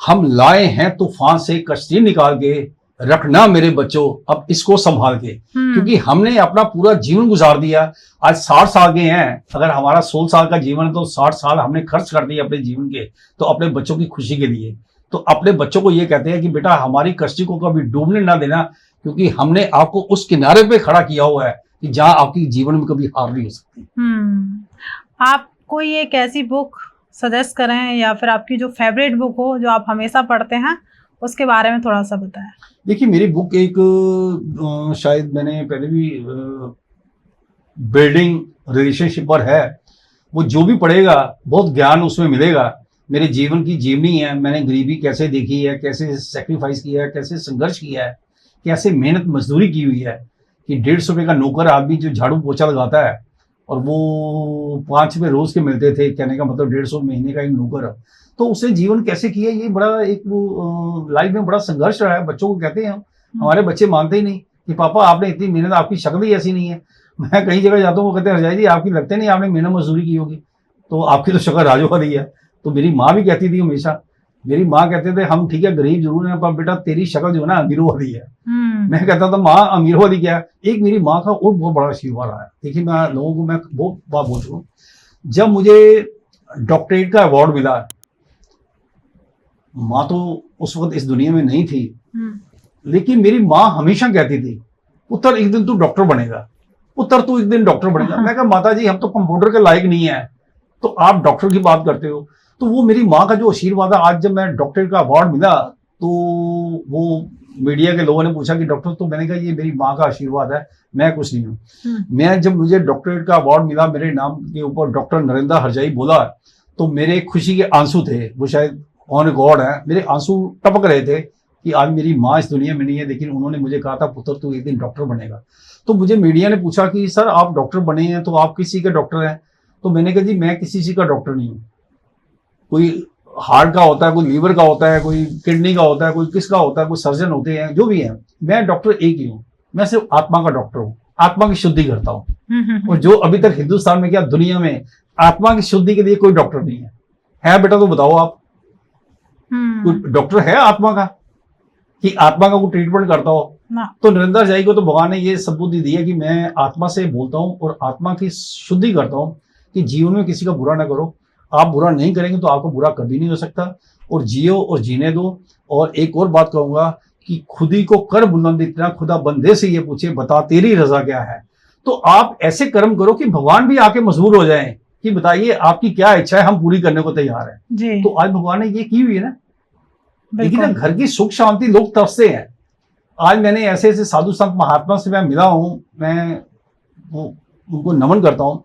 हम लाए हैं तूफान से कश्ती निकाल के, रखना मेरे बच्चों अब इसको संभाल के। क्योंकि हमने अपना पूरा जीवन गुजार दिया, आज 60 साल के हैं। अगर हमारा 16 साल का जीवन है तो 60 साल हमने खर्च कर दिए अपने जीवन के, तो अपने बच्चों की खुशी के लिए। तो अपने बच्चों को ये कहते हैं कि बेटा हमारी कश्ती को कभी डूबने ना देना, क्योंकि हमने आपको उस किनारे पे खड़ा किया हुआ है कि जहां आपकी जीवन में कभी हार नहीं हो सकती। आप कोई एक ऐसी बुक सजेस्ट करें या फिर आपकी जो फेवरेट बुक हो जो आप हमेशा पढ़ते हैं उसके बारे में थोड़ा सा बताएं। देखिए मेरी बुक एक शायद मैंने पहले भी बिल्डिंग रिलेशनशिप पर है, वो जो भी पढ़ेगा बहुत ज्ञान उसमें मिलेगा। मेरे जीवन की जीवनी है, मैंने गरीबी कैसे देखी है, कैसे सेक्रीफाइस किया है, कैसे संघर्ष किया है, कैसे मेहनत मजदूरी की हुई है कि 150 रुपये का नौकर आदमी जो झाड़ू पोछा लगाता है और वो 5 रुपये रोज के मिलते थे, कहने का मतलब 150 महीने का एक नौकर, तो उसने जीवन कैसे किया, ये बड़ा एक वो लाइफ में बड़ा संघर्ष रहा है। बच्चों को कहते हैं हमारे बच्चे मानते ही नहीं कि पापा आपने इतनी मेहनत, आपकी शक्ल ही ऐसी नहीं है। मैं कहीं जगह जाता हूँ वो कहते हैं रजाई जी आपकी लगते नहीं आपने मेहनत मजदूरी की होगी, तो आपकी तो शक्ल राजो वाली है। तो मेरी माँ भी कहती थी हमेशा, मेरी माँ कहते थे हम ठीक है गरीब जरूर हैं पर बेटा तेरी शक्ल जो है ना अमीरों वाली है। मैं कहता था माँ अमीरों वाली क्या है। एक मेरी माँ का और बहुत बड़ा आशीर्वाद आया। देखिए मैं लोगों को मैं बहुत बात बोल चुका हूँ, जब मुझे डॉक्टरेट का अवार्ड मिला, माँ तो उस वक्त इस दुनिया में नहीं थी, लेकिन मेरी माँ हमेशा कहती थी पुत्र एक दिन तू डॉक्टर बनेगा, पुत्र तू एक दिन डॉक्टर बनेगा। मैं कहा माता जी हम तो कंप्यूटर के लायक नहीं है तो आप डॉक्टर की बात करते हो। तो वो मेरी माँ का जो आशीर्वाद है, आज जब मैं डॉक्टरेट का अवार्ड मिला तो वो मीडिया के लोगों ने पूछा कि डॉक्टर, तो मैंने कहा ये मेरी माँ का आशीर्वाद है, मैं कुछ नहीं हूँ। मैं जब मुझे डॉक्टरेट का अवार्ड मिला, मेरे नाम के ऊपर डॉक्टर नरेंद्र हरजाई बोला, तो मेरे खुशी के आंसू थे, वो शायद ऑन रिकॉर्ड है, मेरे आंसू टपक रहे थे कि आज मेरी माँ इस दुनिया में नहीं है, लेकिन उन्होंने मुझे कहा था पुत्र तू एक दिन डॉक्टर बनेगा। तो मुझे मीडिया ने पूछा कि सर आप डॉक्टर बने हैं तो आप किसी के डॉक्टर हैं, तो मैंने कहा जी मैं किसी चीज का डॉक्टर नहीं हूँ। कोई हार्ट का होता है, कोई लीवर का होता है, कोई किडनी का होता है, कोई किसका होता है, कोई सर्जन होते हैं, जो भी है, मैं डॉक्टर एक ही हूँ, मैं सिर्फ आत्मा का डॉक्टर हूँ, आत्मा की शुद्धि करता हूँ। और जो अभी तक हिंदुस्तान में क्या दुनिया में आत्मा की शुद्धि के लिए कोई डॉक्टर नहीं है बेटा, तो बताओ आप कोई डॉक्टर है आत्मा का कि आत्मा का कोई ट्रीटमेंट करता हो? तो नरेंद्र हरजाई को तो भगवान ने ये सबूत दी है कि मैं आत्मा से बोलता हूँ और आत्मा की शुद्धि करता हूँ कि जीवन में किसी का बुरा ना करो। आप बुरा नहीं करेंगे तो आपको बुरा कभी नहीं हो सकता, और जियो और जीने दो। और एक और बात कहूंगा कि खुदी को कर बुलंद इतना, खुदा बंदे से ये पूछे बता तेरी रजा क्या है। तो आप ऐसे कर्म करो कि भगवान भी आके मजबूर हो जाएं कि बताइए आपकी क्या इच्छा है, हम पूरी करने को तैयार हैं। तो आज भगवान ने ये की हुई है ना। लेकिन ना घर की सुख शांति लोग तरसते हैं। आज मैंने ऐसे ऐसे साधु संत महात्मा से मैं मिला हूं, मैं वो उनको नमन करता हूं।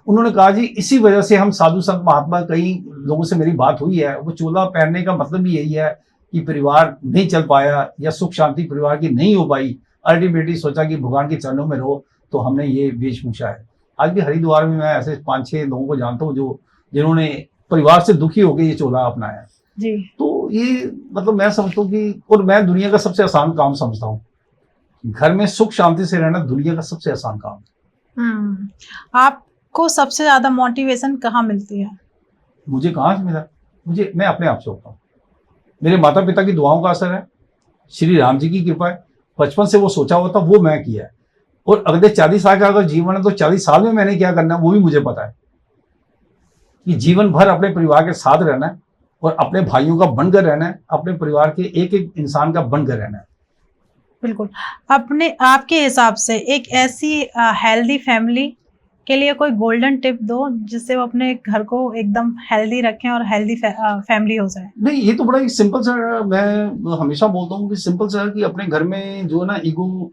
उन्होंने कहा जी इसी वजह से हम साधु संत महात्मा, कई लोगों से मेरी बात हुई है, वो चोला पहनने का मतलब भी यही है कि परिवार नहीं चल पाया या सुख शांति परिवार की नहीं हो पाई, अल्टीमेटली सोचा कि भगवान के चरणों में रहो, तो हमने ये वेशभूषा है। आज भी हरिद्वार में मैं ऐसे 5-6 लोगों को जानता हूँ जो जिन्होंने परिवार से दुखी होकर ये चोला अपनाया जी। तो ये मतलब मैं समझता हूँ कि, और मैं दुनिया का सबसे आसान काम समझता हूँ, घर में सुख शांति से रहना दुनिया का सबसे आसान काम। आपको सबसे ज्यादा मोटिवेशन कहाँ मिलती है? मुझे कहाँ से मिला? मैं अपने आप से होता हूँ। मेरे माता पिता की दुआओं का असर है, श्री राम जी की कृपा है, बचपन से वो सोचा हुआ था वो मैं किया है। और अगले 40 साल का अगर जीवन है तो 40 साल में मैंने क्या करना है वो भी मुझे पता है कि जीवन भर अपने परिवार के साथ रहना है और अपने भाइयों का बनकर रहना है, अपने परिवार के एक एक इंसान का बनकर रहना है। बिल्कुल। अपने आपके हिसाब से एक ऐसी हेल्दी फैमिली के लिए कोई गोल्डन टिप दो जिससे वो अपने घर को एकदम हेल्दी रखें और हेल्दी फैमिली हो जाए। नहीं, ये तो बड़ा ही सिंपल सा, मैं हमेशा बोलता हूँ कि सिंपल सा कि अपने घर में जो है ना ईगो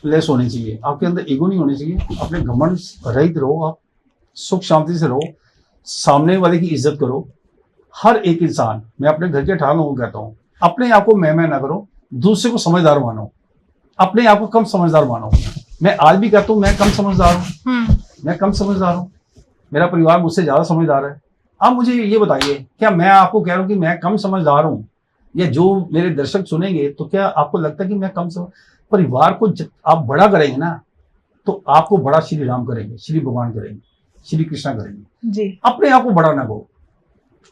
लेस होनी चाहिए, आपके अंदर ईगो नहीं होनी चाहिए। अपने घमंड रहित रहो, आप सुख शांति से रहो, सामने वाले की इज्जत करो। हर एक इंसान, मैं अपने घर के 18 लोगों को कहता हूँ, अपने आप को मैं ना करो, दूसरे को समझदार मानो, अपने आप को कम समझदार मानो। मैं आज भी कहता हूँ मैं कम समझदार हूँ, मैं कम समझदार हूँ, मेरा परिवार मुझसे ज्यादा समझदार है। आप मुझे ये बताइए, क्या मैं आपको कह रहा हूँ कि मैं कम समझदार हूँ, या जो मेरे दर्शक सुनेंगे तो क्या आपको लगता है कि मैं कम परिवार को जब आप बड़ा करेंगे ना तो आपको बड़ा श्री राम करेंगे, श्री भगवान करेंगे, श्री कृष्णा करेंगे जी। अपने आप को बड़ा ना करो,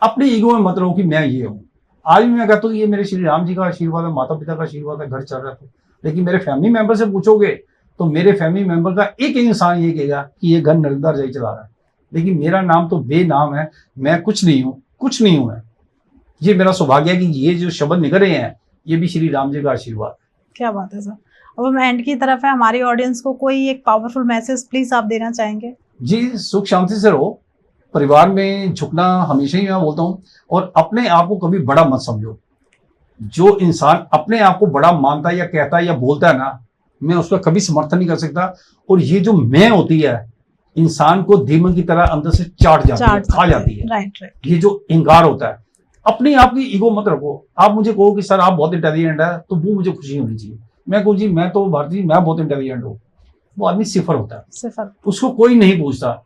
अपने ईगो में मत रहो कि मैं ये हूँ। आज भी मैं कहता हूँ ये मेरे श्री राम जी का आशीर्वाद है, माता पिता का आशीर्वाद है, घर चल रहा था। लेकिन मेरे फैमिली मेंबर से पूछोगे तो मेरे फैमिली मेंबर का एक इंसान ये कहेगा कि ये घर नरेंद्र हरजाई चला रहा है, लेकिन मेरा नाम तो बेनाम है, मैं कुछ नहीं हूँ, कुछ नहीं हूँ मैं। ये मेरा सौभाग्य है कि ये जो शब्द निकल रहे हैं ये भी श्री राम जी का आशीर्वाद। क्या बात है सर। अब हम एंड की तरफ है, हमारी ऑडियंस को कोई एक पावरफुल मैसेज प्लीज आप देना चाहेंगे? जी, सुख शांति से रहो, परिवार में झुकना हमेशा ही मैं बोलता हूँ, और अपने आप को कभी बड़ा मत समझो। जो इंसान अपने आप को बड़ा मानता है या कहता है या बोलता है ना, मैं उसका कभी समर्थन नहीं कर सकता। और ये जो मैं होती है, इंसान को दीमक की तरह अंदर से चाट जाती है, खा जाती है। राइट। ये जो इंकार होता है, अपने आप की ईगो मत रखो। आप मुझे कहो कि सर आप बहुत इंटेलिजेंट है, तो वो मुझे खुशी होनी चाहिए। मैं कहूँ जी मैं तो भारती, मैं बहुत इंटेलिजेंट हूँ, वो आदमी सिफर होता है, सिफर। उसको कोई नहीं पूछता।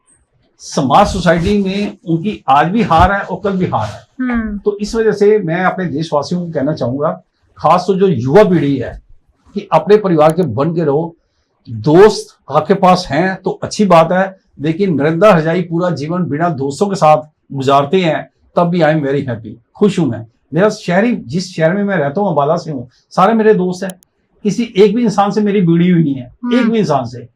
समाज सोसाइटी में उनकी आज भी हार है और कल भी हार है। तो इस वजह से मैं अपने देशवासियों को कहना चाहूंगा, खास तो जो युवा पीढ़ी है, कि अपने परिवार के बन के रहो। दोस्त आपके पास हैं तो अच्छी बात है, लेकिन नरेंद्र हरजाई पूरा जीवन बिना दोस्तों के साथ गुजारते हैं, तब भी आई एम वेरी हैप्पी, खुश हूं मैं। मेरा शहरी, जिस शहर में मैं रहता हूँ, अम्बाला से हूँ, सारे मेरे दोस्त हैं। किसी एक भी इंसान से मेरी बिगड़ी हुई नहीं है, एक भी इंसान से।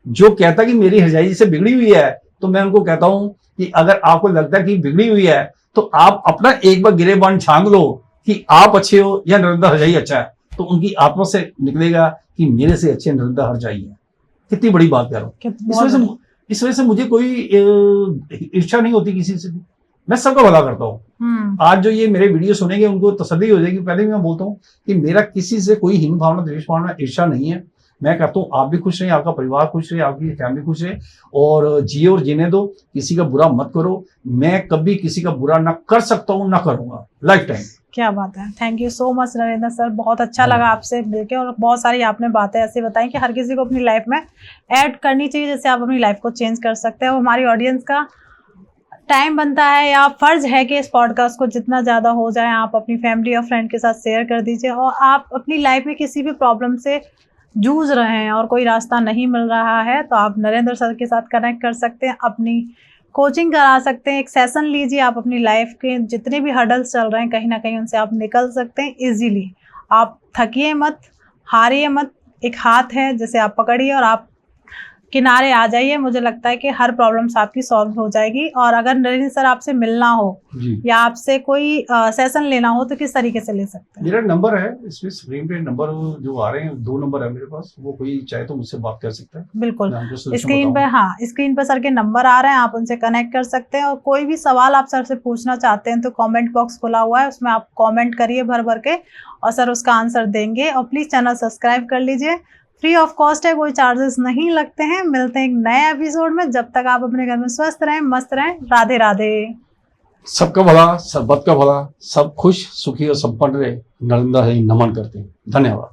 जो कहता कि मेरी हरजाई जी से बिगड़ी हुई है, तो मैं उनको कहता हूं कि अगर आपको लगता है कि बिगड़ी हुई है, तो आप अपना एक बार गिरेबान छांग लो कि आप अच्छे हो या नरेंद्र हरजाई अच्छा है, तो उनकी आत्मा से निकलेगा कि मेरे से अच्छे नरेंद्र हरजाई है। कितनी बड़ी बात कह रहा हूँ। इस वजह से मुझे कोई ईर्ष्या नहीं होती किसी से भी। मैं सबका भला करता हूँ। आज जो ये मेरे वीडियो सुनेंगे उनको तसल्ली हो जाएगी। पहले भी मैं बोलता हूँ कि मेरा किसी से कोई हीन भावना, द्वेष भावना, ईर्ष्या नहीं है। मैं कहता हूँ आप भी खुश रहे, आपका परिवार खुश रहे, आपकी फैमिली खुश रहे, और जिए और जीने दो। किसी का बुरा मत करो। मैं कभी किसी का बुरा ना कर सकता हूँ, ना करूंगा लाइफ टाइम। क्या बात है। Thank you so much Narendra sir, बहुत अच्छा लगा आपसे मिलकर, और बहुत सारी आपने बातें ऐसी बताई कि हर किसी को अपनी लाइफ में ऐड करनी चाहिए, जैसे आप अपनी लाइफ को चेंज कर सकते हैं। वो हमारी ऑडियंस का टाइम बनता है या फर्ज है कि इस पॉडकास्ट को जितना ज़्यादा हो जाए आप अपनी फैमिली और फ्रेंड के साथ शेयर कर दीजिए। और आप अपनी लाइफ में किसी भी प्रॉब्लम से जूझ रहे हैं और कोई रास्ता नहीं मिल रहा है, तो आप नरेंद्र सर के साथ कनेक्ट कर सकते हैं, अपनी कोचिंग करा सकते हैं, एक सेशन लीजिए। आप अपनी लाइफ के जितने भी हर्डल्स चल रहे हैं, कहीं ना कहीं उनसे आप निकल सकते हैं इजीली। आप थकिए मत, हारिए मत। एक हाथ है जिसे आप पकड़िए और आप किनारे आ जाइए। मुझे लगता है कि हर प्रॉब्लम्स आपकी सॉल्व हो जाएगी। और अगर नरेंद्र सर आपसे मिलना हो या आपसे कोई सेशन लेना हो, तो किस तरीके से ले सकते हैं? मेरा नंबर है इसमें, स्क्रीन पे नंबर जो आ रहे हैं, 2 नंबर है मेरे पास, वो कोई चाहे तो मुझसे बात कर सकता है। बिल्कुल, स्क्रीन पे, हाँ स्क्रीन पे सर के नंबर आ रहे हैं, आप उनसे कनेक्ट कर सकते हैं। और कोई भी सवाल आप सर से पूछना चाहते हैं तो कमेंट बॉक्स खुला हुआ है, उसमें आप कमेंट करिए भर भर के, और सर उसका आंसर देंगे। और प्लीज चैनल सब्सक्राइब कर लीजिए, फ्री ऑफ कॉस्ट है, कोई चार्जेस नहीं लगते हैं। मिलते हैं एक नए एपिसोड में। जब तक आप अपने घर में स्वस्थ रहें, मस्त रहें। राधे राधे। सबका भला, सबत का भला, सब खुश सुखी और संपन्न रहे। नरेंद्र हरजाई नमन करते हैं। धन्यवाद।